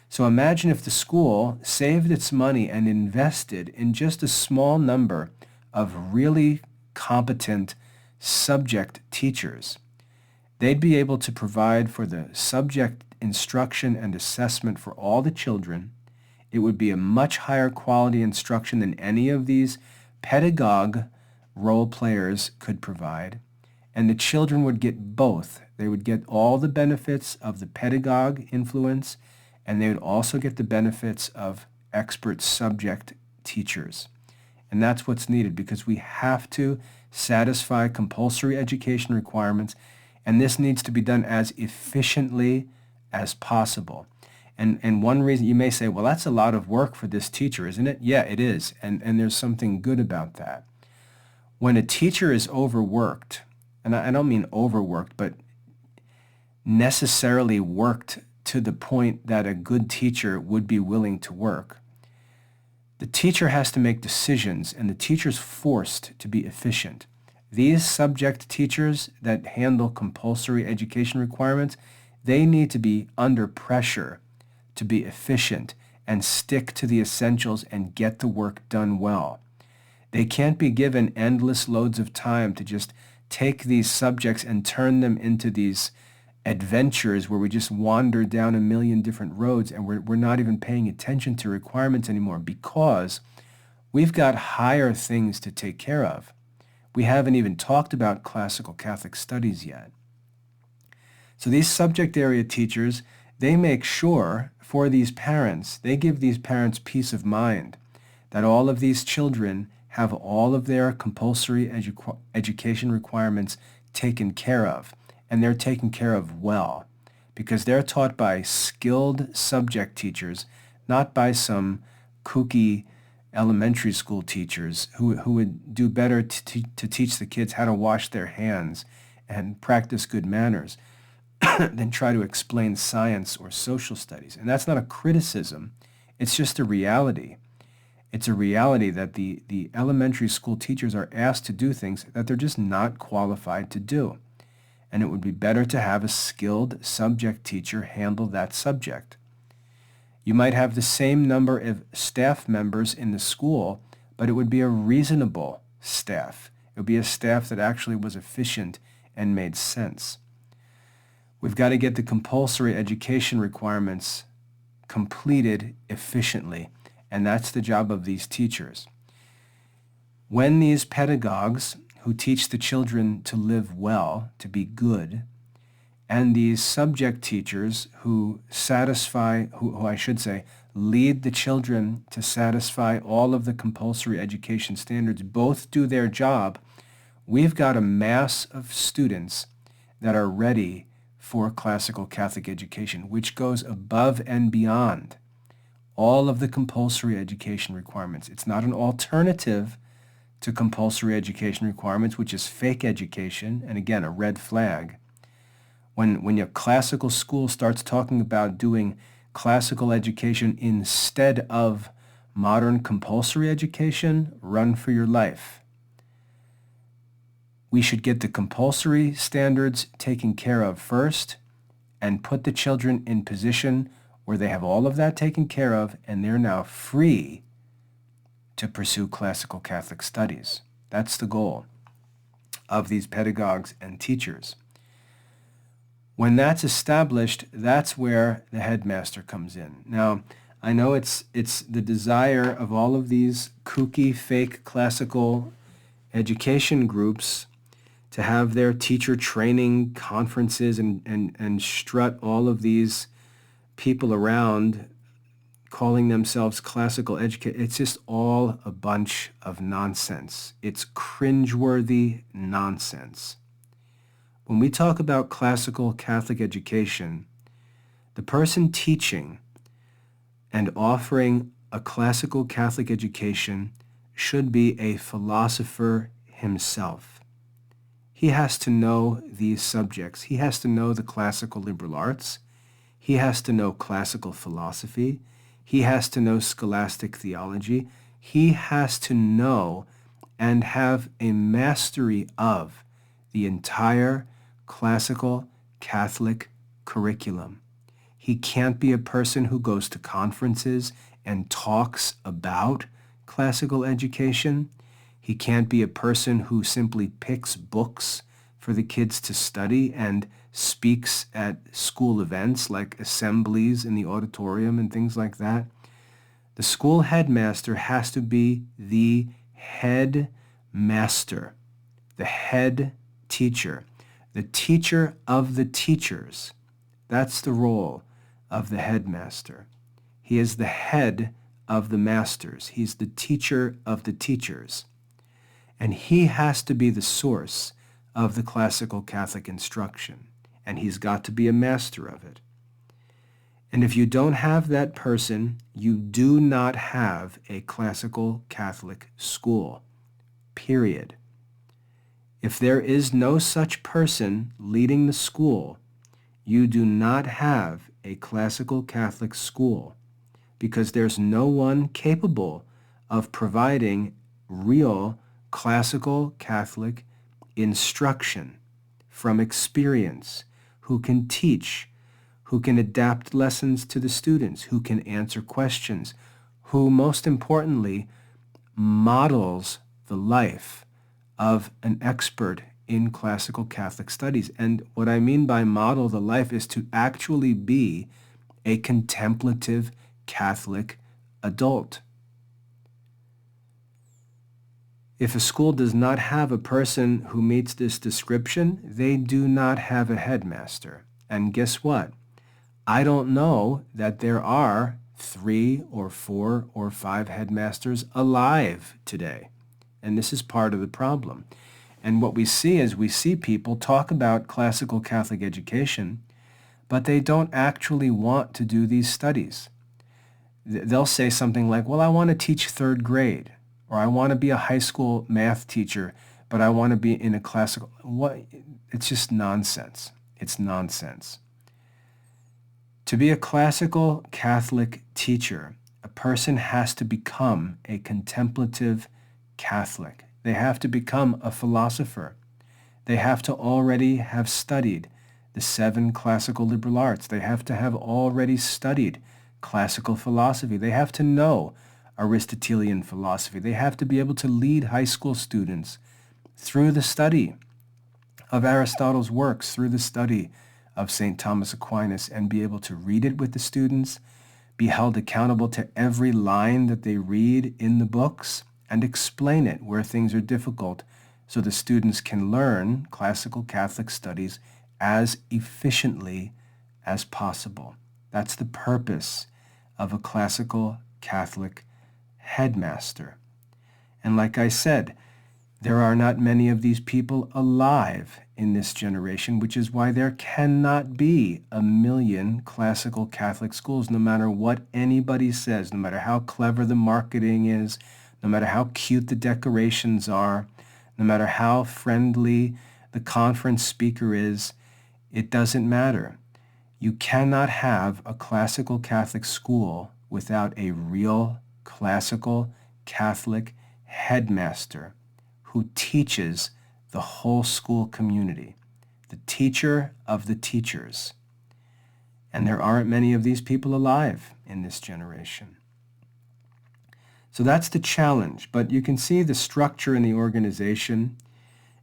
So imagine if the school saved its money and invested in just a small number of really competent subject teachers. They'd be able to provide for the subject instruction and assessment for all the children. It would be a much higher quality instruction than any of these pedagogue role players could provide. And the children would get both. They would get all the benefits of the pedagogue influence, and they would also get the benefits of expert subject teachers. And that's what's needed, because we have to satisfy compulsory education requirements, and this needs to be done as efficiently as possible. And one reason you may say, well, that's a lot of work for this teacher, isn't it? Yeah, it is. And there's something good about that. When a teacher is overworked, and I don't mean overworked, but necessarily worked to the point that a good teacher would be willing to work, the teacher has to make decisions, and the teacher's forced to be efficient. These subject teachers that handle compulsory education requirements, they need to be under pressure to be efficient and stick to the essentials and get the work done well. They can't be given endless loads of time to just take these subjects and turn them into these adventures where we just wander down a million different roads and we're not even paying attention to requirements anymore, because we've got higher things to take care of. We haven't even talked about classical Catholic studies yet. So these subject area teachers, they make sure for these parents, they give these parents peace of mind that all of these children have all of their compulsory education requirements taken care of. And they're taken care of well, because they're taught by skilled subject teachers, not by some kooky elementary school teachers who would do better to teach the kids how to wash their hands and practice good manners. than try to explain science or social studies. And that's not a criticism. It's just a reality. It's a reality that the elementary school teachers are asked to do things that they're just not qualified to do. And it would be better to have a skilled subject teacher handle that subject. You might have the same number of staff members in the school, but it would be a reasonable staff. It would be a staff that actually was efficient and made sense. We've got to get the compulsory education requirements completed efficiently, and that's the job of these teachers. When these pedagogues who teach the children to live well, to be good, and these subject teachers who lead the children to satisfy all of the compulsory education standards, both do their job, we've got a mass of students that are ready for classical Catholic education, which goes above and beyond all of the compulsory education requirements. It's not an alternative to compulsory education requirements, which is fake education, and again, a red flag. When your classical school starts talking about doing classical education instead of modern compulsory education, run for your life. We should get the compulsory standards taken care of first and put the children in position where they have all of that taken care of and they're now free to pursue classical Catholic studies. That's the goal of these pedagogues and teachers. When that's established, that's where the headmaster comes in. Now, I know it's the desire of all of these kooky, fake classical education groups to have their teacher training conferences and strut all of these people around calling themselves classical educators. It's just all a bunch of nonsense. It's cringeworthy nonsense. When we talk about classical Catholic education, the person teaching and offering a classical Catholic education should be a philosopher himself. He has to know these subjects. He has to know the classical liberal arts. He has to know classical philosophy. He has to know scholastic theology. He has to know and have a mastery of the entire classical Catholic curriculum. He can't be a person who goes to conferences and talks about classical education. He can't be a person who simply picks books for the kids to study and speaks at school events like assemblies in the auditorium and things like that. The school headmaster has to be the head master, the head teacher, the teacher of the teachers. That's the role of the headmaster. He is the head of the masters. He's the teacher of the teachers. And he has to be the source of the classical Catholic instruction. And he's got to be a master of it. And if you don't have that person, you do not have a classical Catholic school, period. If there is no such person leading the school, you do not have a classical Catholic school because there's no one capable of providing real classical Catholic instruction from experience, who can teach, who can adapt lessons to the students, who can answer questions, who most importantly models the life of an expert in classical Catholic studies. And what I mean by model the life is to actually be a contemplative Catholic adult. If a school does not have a person who meets this description, they do not have a headmaster. And guess what? I don't know that there are 3 or 4 or 5 headmasters alive today. And this is part of the problem. And what we see is we see people talk about classical Catholic education, but they don't actually want to do these studies. They'll say something like, well, I want to teach 3rd grade, or I want to be a high school math teacher, but I want to be in a classical... What? It's just nonsense. It's nonsense. To be a classical Catholic teacher, a person has to become a contemplative Catholic. They have to become a philosopher. They have to already have studied the 7 classical liberal arts. They have to have already studied classical philosophy. They have to know Aristotelian philosophy. They have to be able to lead high school students through the study of Aristotle's works, through the study of St. Thomas Aquinas, and be able to read it with the students, be held accountable to every line that they read in the books, and explain it where things are difficult so the students can learn classical Catholic studies as efficiently as possible. That's the purpose of a classical Catholic headmaster. And like I said, there are not many of these people alive in this generation, which is why there cannot be 1 million classical Catholic schools, no matter what anybody says, no matter how clever the marketing is, no matter how cute the decorations are, no matter how friendly the conference speaker is. It doesn't matter. You cannot have a classical Catholic school without a real classical Catholic headmaster who teaches the whole school community, the teacher of the teachers. And there aren't many of these people alive in this generation. So that's the challenge, but you can see the structure in the organization,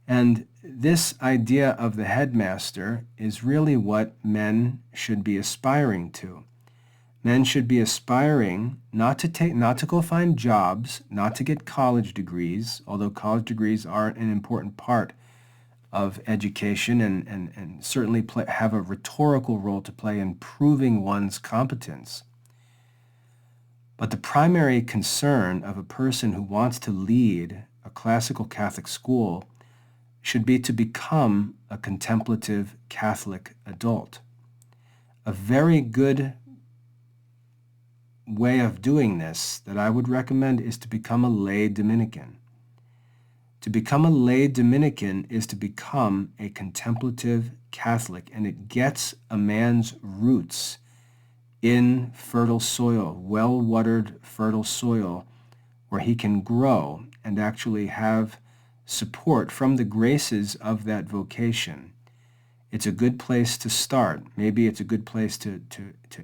and this idea of the headmaster is really what men should be aspiring to. Men should be aspiring not to go find jobs, not to get college degrees, although college degrees are an important part of education and certainly have a rhetorical role to play in proving one's competence. But the primary concern of a person who wants to lead a classical Catholic school should be to become a contemplative Catholic adult. A very good way of doing this that I would recommend is to become a lay Dominican. To become a lay Dominican is to become a contemplative Catholic, and it gets a man's roots in fertile soil, well-watered fertile soil, where he can grow and actually have support from the graces of that vocation. It's a good place to start. Maybe it's a good place to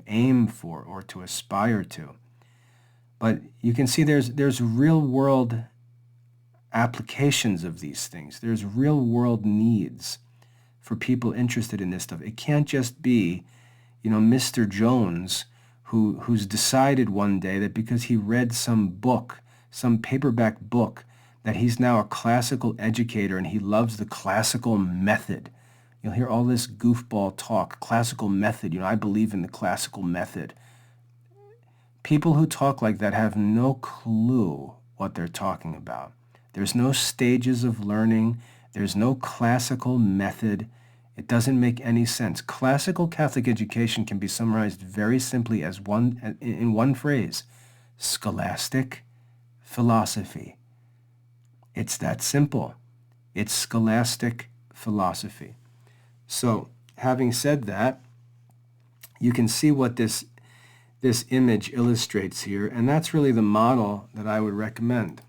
aim for or to aspire to. But you can see there's real-world applications of these things. There's real-world needs for people interested in this stuff. It can't just be, Mr. Jones who's decided one day that because he read some book, some paperback book, that he's now a classical educator and he loves the classical method. You'll hear all this goofball talk, classical method. I believe in the classical method. People who talk like that have no clue what they're talking about. There's no stages of learning. There's no classical method. It doesn't make any sense. Classical Catholic education can be summarized very simply as in one phrase: scholastic philosophy. It's that simple. It's scholastic philosophy. So, having said that, you can see what this image illustrates here, and that's really the model that I would recommend.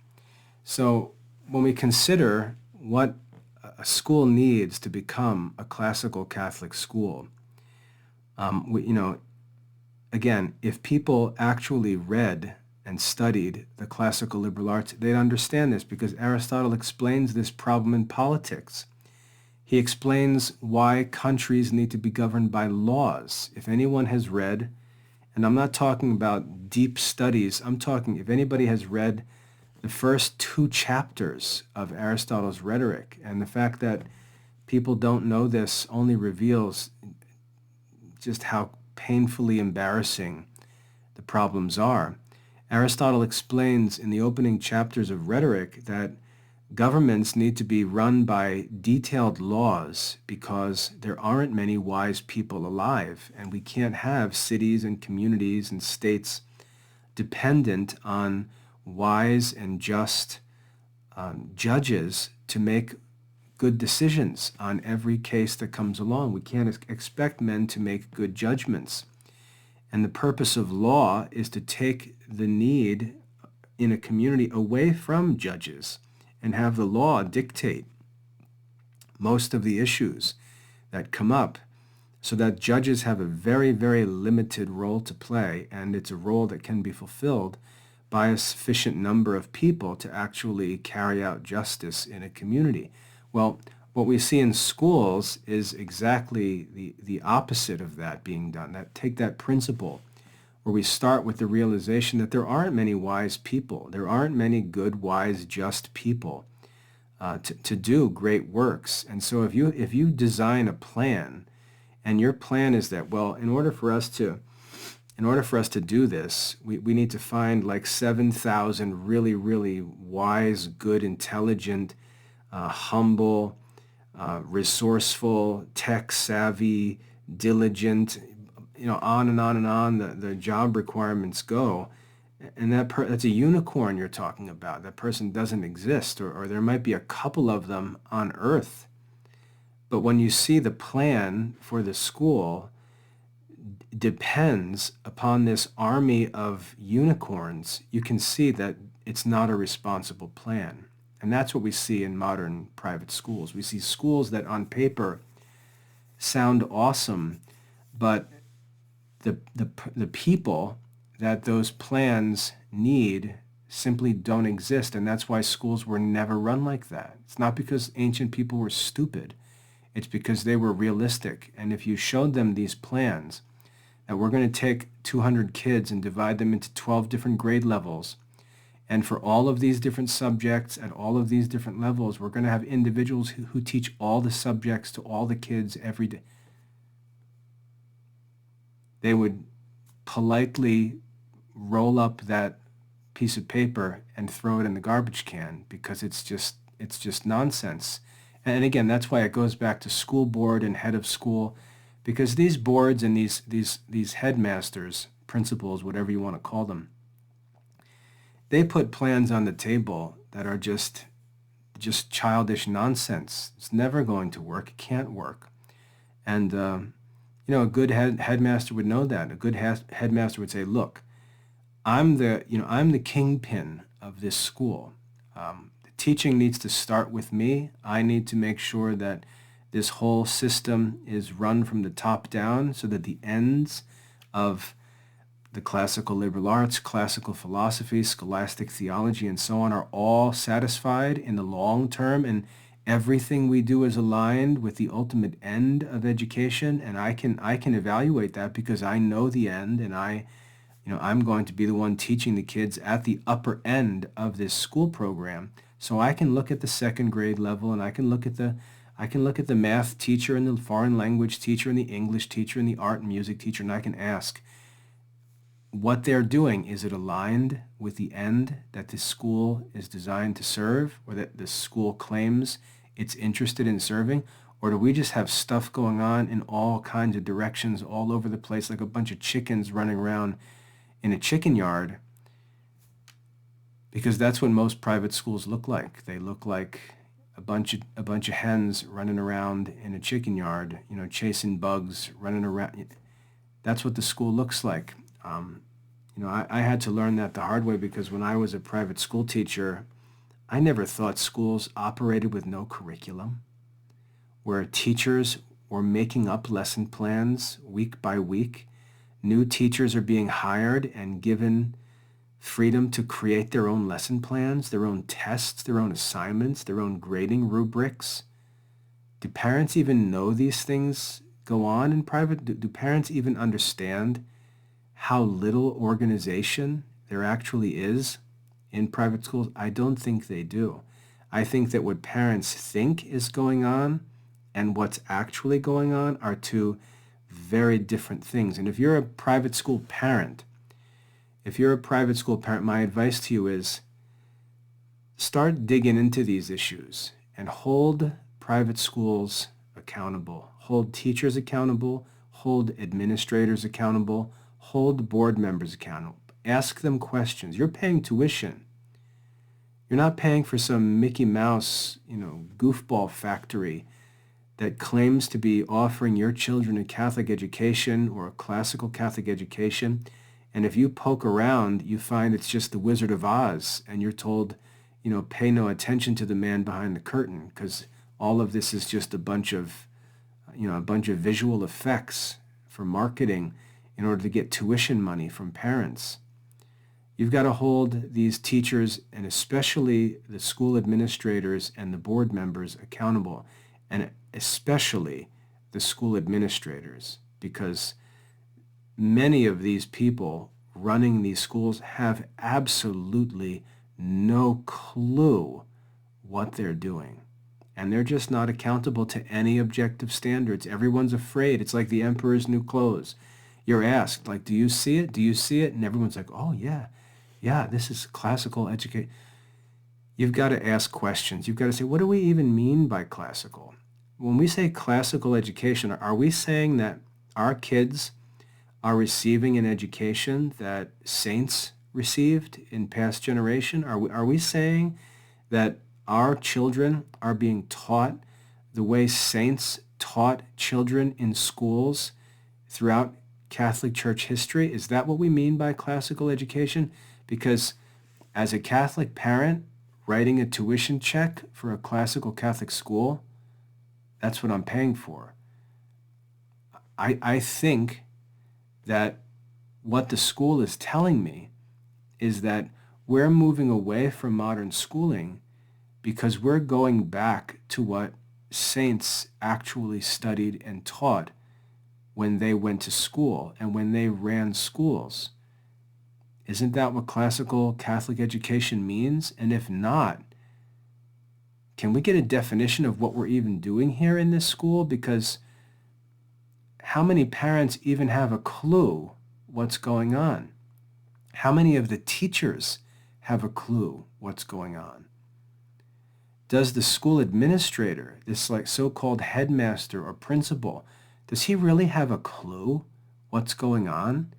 So, when we consider what a school needs to become a classical Catholic school, again, if people actually read and studied the classical liberal arts, they'd understand this, because Aristotle explains this problem in Politics. He explains why countries need to be governed by laws. If anyone has read, and I'm not talking about deep studies, I'm talking if anybody has read the first 2 chapters of Aristotle's Rhetoric, and the fact that people don't know this only reveals just how painfully embarrassing the problems are. Aristotle explains in the opening chapters of Rhetoric that governments need to be run by detailed laws because there aren't many wise people alive, and we can't have cities and communities and states dependent on wise and just judges to make good decisions on every case that comes along. We can't expect men to make good judgments. And the purpose of law is to take the need in a community away from judges and have the law dictate most of the issues that come up, so that judges have a very, very limited role to play, and it's a role that can be fulfilled by a sufficient number of people to actually carry out justice in a community. Well, what we see in schools is exactly the opposite of that being done. Take that principle where we start with the realization that there aren't many wise people. There aren't many good, wise, just people to do great works. And so if you design a plan, and your plan is that, well, in order for us to do this, we need to find like 7,000 really, really wise, good, intelligent, humble, resourceful, tech-savvy, diligent, on and on and on the job requirements go. And that's a unicorn you're talking about. That person doesn't exist, or there might be a couple of them on Earth. But when you see the plan for the school depends upon this army of unicorns, you can see that it's not a responsible plan. And that's what we see in modern private schools. We see schools that on paper sound awesome, but the people that those plans need simply don't exist. And that's why schools were never run like that. It's not because ancient people were stupid. It's because they were realistic. And if you showed them these plans, that we're going to take 200 kids and divide them into 12 different grade levels, and for all of these different subjects at all of these different levels, we're going to have individuals who teach all the subjects to all the kids every day, they would politely roll up that piece of paper and throw it in the garbage can, because it's just nonsense. And again, that's why it goes back to school board and head of school, because these boards and these headmasters, principals, whatever you want to call them, they put plans on the table that are just childish nonsense. It's never going to work. It can't work. And a good headmaster would know that. A good headmaster would say, "Look, I'm the kingpin of this school. Teaching needs to start with me. I need to make sure that this whole system is run from the top down, so that the ends of the classical liberal arts, classical philosophy, scholastic theology, and so on are all satisfied in the long term, and everything we do is aligned with the ultimate end of education. And I can evaluate that because I know the end, and I'm going to be the one teaching the kids at the upper end of this school program. So I can look at the second grade level, and I can look at the math teacher and the foreign language teacher and the English teacher and the art and music teacher, and I can ask, what they're doing, is it aligned with the end that this school is designed to serve, or that the school claims it's interested in serving? Or do we just have stuff going on in all kinds of directions all over the place, like a bunch of chickens running around in a chicken yard? Because that's what most private schools look like. They look like a bunch of hens running around in a chicken yard, chasing bugs, running around. That's what the school looks like. I had to learn that the hard way, because when I was a private school teacher, I never thought schools operated with no curriculum, where teachers were making up lesson plans week by week. New teachers are being hired and given freedom to create their own lesson plans, their own tests, their own assignments, their own grading rubrics. Do parents even know these things go on in private? Do parents even understand how little organization there actually is in private schools? I don't think they do. I think that what parents think is going on and what's actually going on are two very different things. And if you're a private school parent, my advice to you is start digging into these issues and hold private schools accountable. Hold teachers accountable. Hold administrators accountable. Hold board members accountable. Ask them questions. You're paying tuition. You're not paying for some Mickey Mouse, goofball factory that claims to be offering your children a Catholic education or a classical Catholic education. And if you poke around, you find it's just the Wizard of Oz, and you're told, pay no attention to the man behind the curtain, because all of this is just a bunch of visual effects for marketing in order to get tuition money from parents. You've got to hold these teachers, and especially the school administrators and the board members, accountable, and especially the school administrators, because many of these people running these schools have absolutely no clue what they're doing. And they're just not accountable to any objective standards. Everyone's afraid. It's like the emperor's new clothes. You're asked, like, do you see it? Do you see it? And everyone's like, oh, yeah, this is classical education. You've got to ask questions. You've got to say, what do we even mean by classical? When we say classical education, are we saying that our kids are receiving an education that saints received in past generation? Are we saying that our children are being taught the way saints taught children in schools throughout Catholic Church history? Is that what we mean by classical education? Because as a Catholic parent writing a tuition check for a classical Catholic school, that's what I'm paying for. I think that what the school is telling me is that we're moving away from modern schooling because we're going back to what saints actually studied and taught when they went to school and when they ran schools. Isn't that what classical Catholic education means? And if not, can we get a definition of what we're even doing here in this school? Because how many parents even have a clue what's going on? How many of the teachers have a clue what's going on? Does the school administrator, this like so-called headmaster or principal, does he really have a clue what's going on?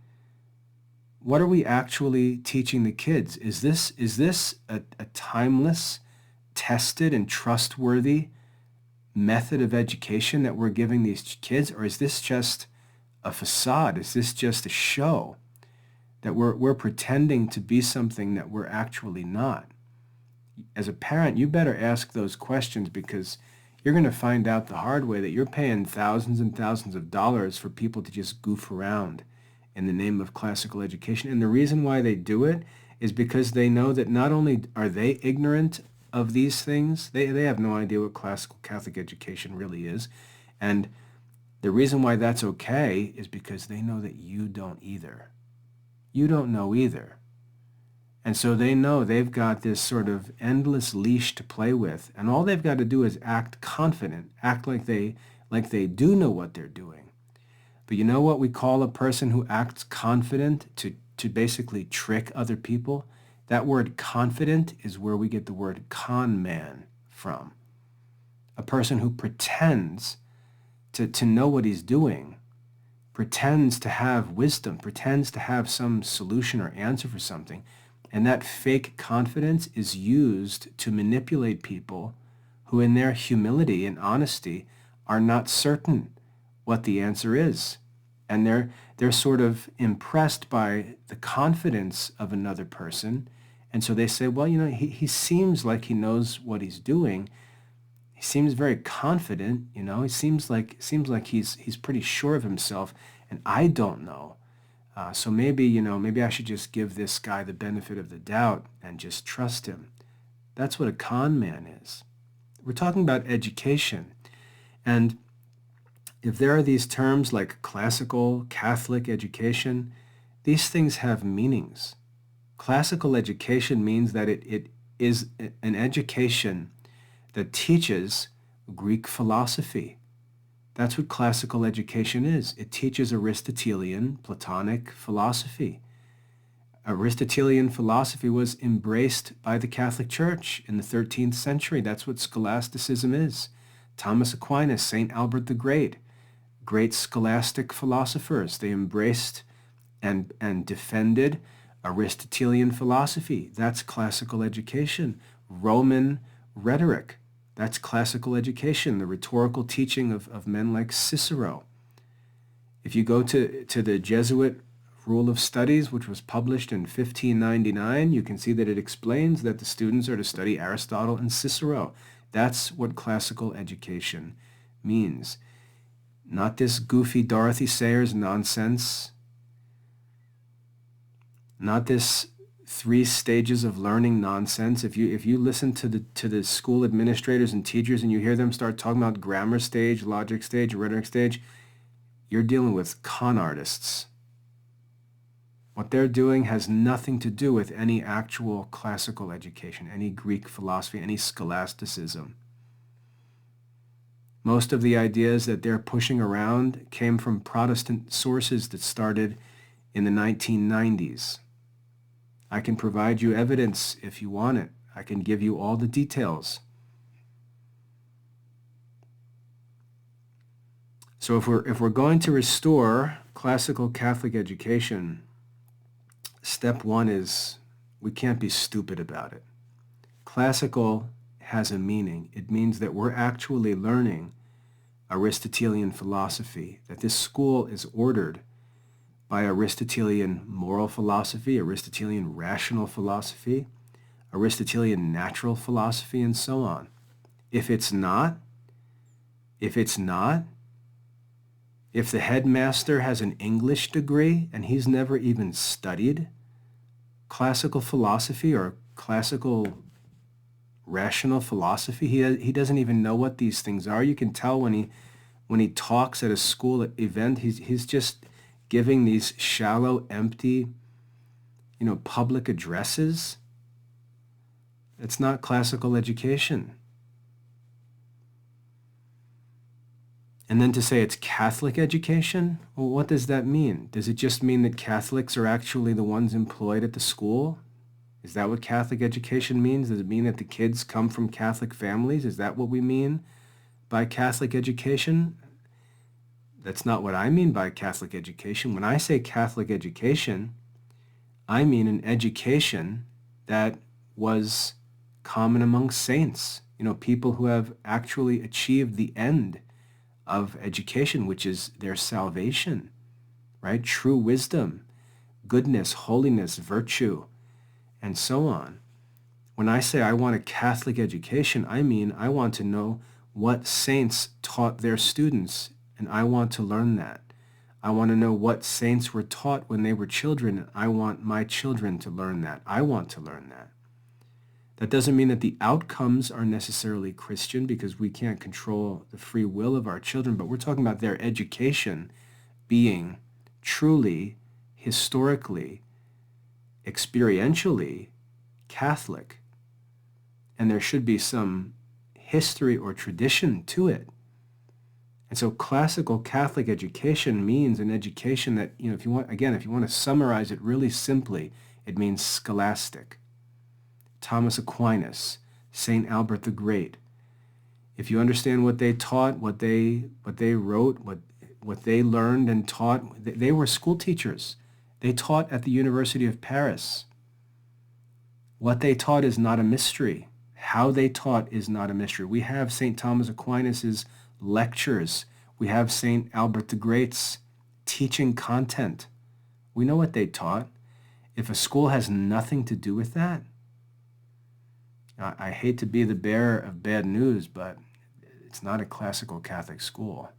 What are we actually teaching the kids? Is this a timeless, tested, and trustworthy method of education that we're giving these kids? Or is this just a facade? Is this just a show that we're pretending to be something that we're actually not? As a parent, you better ask those questions, because you're going to find out the hard way that you're paying thousands and thousands of dollars for people to just goof around in the name of classical education. And the reason why they do it is because they know that not only are they ignorant of these things, they have no idea what classical Catholic education really is. And the reason why that's okay is because they know that you don't either. You don't know either. And so they know they've got this sort of endless leash to play with, and all they've got to do is act confident, act like they do know what they're doing. But you know what we call a person who acts confident to basically trick other people? That word confident is where we get the word con man from. A person who pretends to know what he's doing, pretends to have wisdom, pretends to have some solution or answer for something. And that fake confidence is used to manipulate people who in their humility and honesty are not certain what the answer is. And they're sort of impressed by the confidence of another person. And so they say, well, he seems like he knows what he's doing. He seems very confident, He seems like he's pretty sure of himself, and I don't know. So maybe I should just give this guy the benefit of the doubt and just trust him. That's what a con man is. We're talking about education. And if there are these terms like classical Catholic education, these things have meanings. Classical education means that it is an education that teaches Greek philosophy. That's what classical education is. It teaches Aristotelian, Platonic philosophy. Aristotelian philosophy was embraced by the Catholic Church in the 13th century. That's what scholasticism is. Thomas Aquinas, St. Albert the Great, great scholastic philosophers. They embraced and defended Aristotelian philosophy. That's classical education. Roman rhetoric. That's classical education, the rhetorical teaching of men like Cicero. If you go to the Jesuit Rule of Studies, which was published in 1599, you can see that it explains that the students are to study Aristotle and Cicero. That's what classical education means. Not this goofy Dorothy Sayers nonsense. Not this 3 stages of learning nonsense. If you listen to the school administrators and teachers and you hear them start talking about grammar stage, logic stage, rhetoric stage, you're dealing with con artists. What they're doing has nothing to do with any actual classical education, any Greek philosophy, any scholasticism. Most of the ideas that they're pushing around came from Protestant sources that started in the 1990s. I can provide you evidence if you want it. I can give you all the details. So if we're going to restore classical Catholic education, step 1 is we can't be stupid about it. Classical has a meaning. It means that we're actually learning Aristotelian philosophy, that this school is ordered by Aristotelian moral philosophy, Aristotelian rational philosophy, Aristotelian natural philosophy, and so on. If it's not, if the headmaster has an English degree and he's never even studied classical philosophy or classical rational philosophy, he doesn't even know what these things are. You can tell when he talks at a school event, he's just giving these shallow, empty, public addresses. It's not classical education. And then to say it's Catholic education, well, what does that mean? Does it just mean that Catholics are actually the ones employed at the school? Is that what Catholic education means? Does it mean that the kids come from Catholic families? Is that what we mean by Catholic education? That's not what I mean by Catholic education. When I say Catholic education, I mean an education that was common among saints, people who have actually achieved the end of education, which is their salvation, right? True wisdom, goodness, holiness, virtue, and so on. When I say I want a Catholic education, I mean I want to know what saints taught their students, and I want to learn that. I want to know what saints were taught when they were children, and I want my children to learn that. I want to learn that. That doesn't mean that the outcomes are necessarily Christian, because we can't control the free will of our children, but we're talking about their education being truly, historically, experientially Catholic. And there should be some history or tradition to it. And so classical Catholic education means an education that, if you want to summarize it really simply, it means scholastic. Thomas Aquinas, St. Albert the Great. If you understand what they taught, what they wrote, what they learned and taught, they were school teachers. They taught at the University of Paris. What they taught is not a mystery. How they taught is not a mystery. We have St. Thomas Aquinas' lectures. We have St. Albert the Great's teaching content. We know what they taught. If a school has nothing to do with that, I hate to be the bearer of bad news, but it's not a classical Catholic school.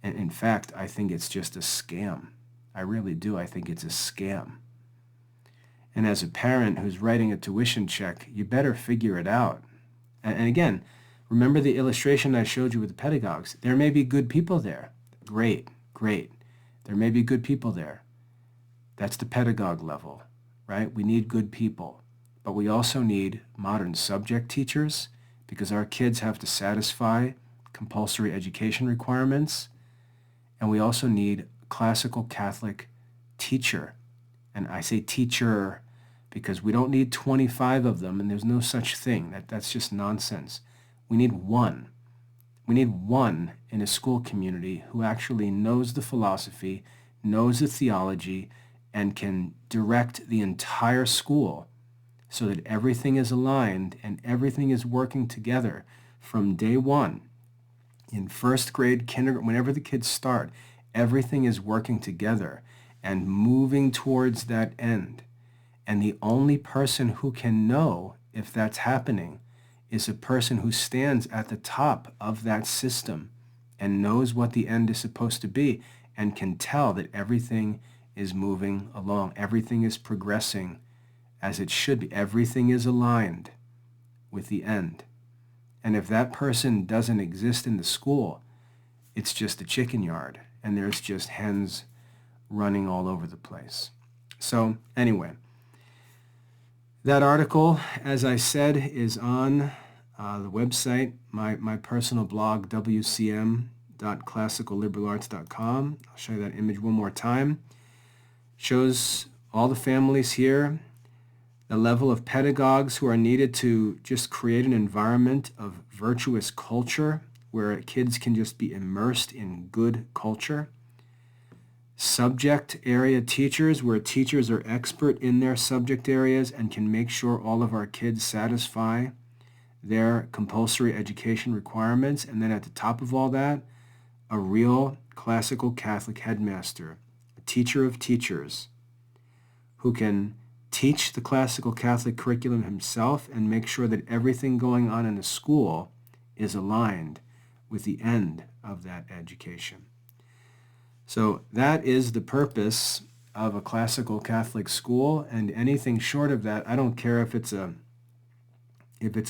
And in fact, I think it's just a scam. I really do. I think it's a scam. And as a parent who's writing a tuition check, you better figure it out. And again, remember the illustration I showed you with the pedagogues. There may be good people there. Great. There may be good people there. That's the pedagogue level, right? We need good people. But we also need modern subject teachers, because our kids have to satisfy compulsory education requirements. And we also need classical Catholic teacher. And I say teacher because we don't need 25 of them, and there's no such thing. That's just nonsense. We need one. We need one in a school community who actually knows the philosophy, knows the theology, and can direct the entire school so that everything is aligned and everything is working together from day one. In first grade, kindergarten, whenever the kids start, everything is working together and moving towards that end. And the only person who can know if that's happening is a person who stands at the top of that system and knows what the end is supposed to be and can tell that everything is moving along. Everything is progressing as it should be. Everything is aligned with the end. And if that person doesn't exist in the school, it's just a chicken yard, and there's just hens running all over the place. So anyway, that article, as I said, is on the website, my personal blog, wcm.classicalliberalarts.com. I'll show you that image one more time. Shows all the families here, the level of pedagogues who are needed to just create an environment of virtuous culture where kids can just be immersed in good culture. Subject area teachers, where teachers are expert in their subject areas and can make sure all of our kids satisfy their compulsory education requirements. And then at the top of all that, a real classical Catholic headmaster, a teacher of teachers, who can teach the classical Catholic curriculum himself and make sure that everything going on in the school is aligned with the end of that education. So that is the purpose of a classical Catholic school, and anything short of that, I don't care if it's a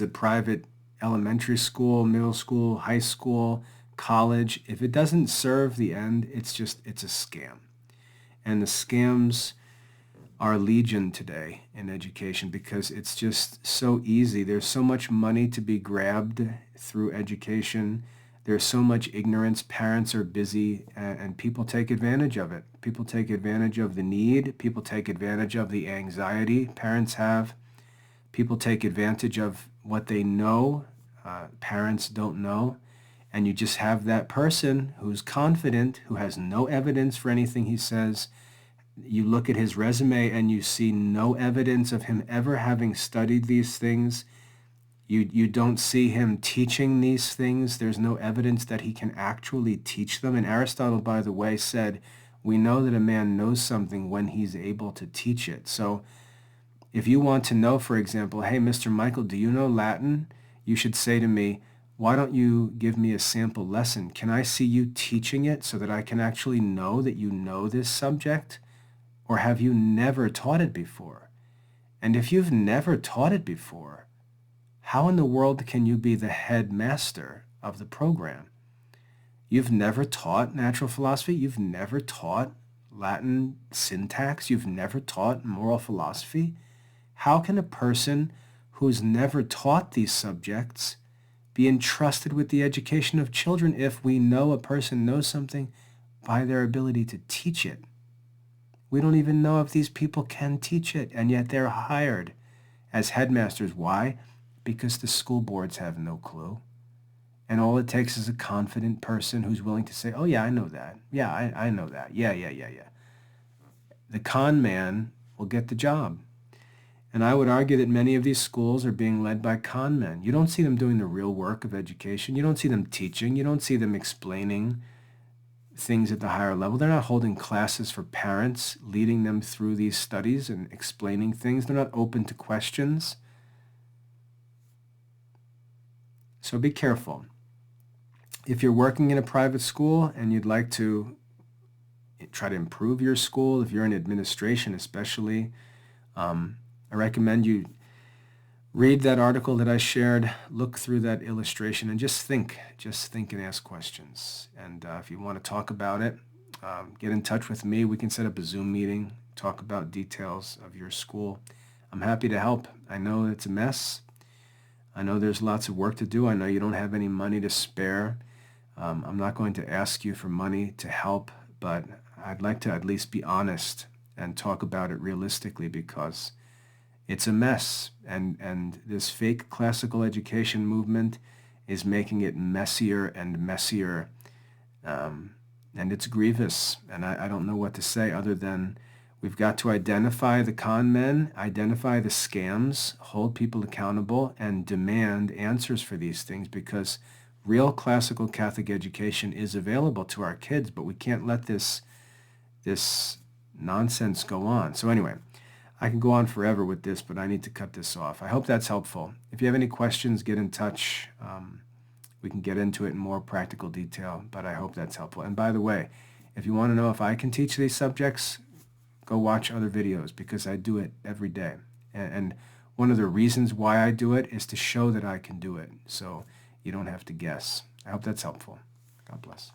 private elementary school, middle school, high school, college, if it doesn't serve the end, it's a scam. And the scams are legion today in education because it's just so easy. There's so much money to be grabbed through education. There's so much ignorance. Parents are busy, and people take advantage of it. People take advantage of the need. People take advantage of the anxiety parents have. People take advantage of what they know parents don't know. And you just have that person who's confident, who has no evidence for anything he says. You look at his resume and you see no evidence of him ever having studied these things. You don't see him teaching these things. There's no evidence that he can actually teach them. And Aristotle, by the way, said, we know that a man knows something when he's able to teach it. So if you want to know, for example, hey, Mr. Michael, do you know Latin? You should say to me, why don't you give me a sample lesson? Can I see you teaching it so that I can actually know that you know this subject? Or have you never taught it before? And if you've never taught it before, how in the world can you be the headmaster of the program? You've never taught natural philosophy. You've never taught Latin syntax. You've never taught moral philosophy. How can a person who's never taught these subjects be entrusted with the education of children if we know a person knows something by their ability to teach it? We don't even know if these people can teach it, and yet they're hired as headmasters. Why? Because the school boards have no clue. And all it takes is a confident person who's willing to say, oh yeah, I know that. Yeah, I know that. Yeah. The con man will get the job. And I would argue that many of these schools are being led by con men. You don't see them doing the real work of education. You don't see them teaching. You don't see them explaining things at the higher level. They're not holding classes for parents, leading them through these studies and explaining things. They're not open to questions. So be careful. If you're working in a private school and you'd like to try to improve your school, if you're in administration especially, I recommend you read that article that I shared, look through that illustration, and just think and ask questions. And if you want to talk about it, get in touch with me. We can set up a Zoom meeting, talk about details of your school. I'm happy to help. I know it's a mess. I know there's lots of work to do. I know you don't have any money to spare. I'm not going to ask you for money to help, but I'd like to at least be honest and talk about it realistically, because it's a mess, and this fake classical education movement is making it messier and messier, and it's grievous, and I don't know what to say other than We've got to identify the con men, identify the scams, hold people accountable, and demand answers for these things, because real classical Catholic education is available to our kids, but we can't let this nonsense go on. So anyway, I can go on forever with this, but I need to cut this off. I hope that's helpful. If you have any questions, get in touch. We can get into it in more practical detail, but I hope that's helpful. And by the way, if you want to know if I can teach these subjects, go watch other videos, because I do it every day. And one of the reasons why I do it is to show that I can do it, so you don't have to guess. I hope that's helpful. God bless.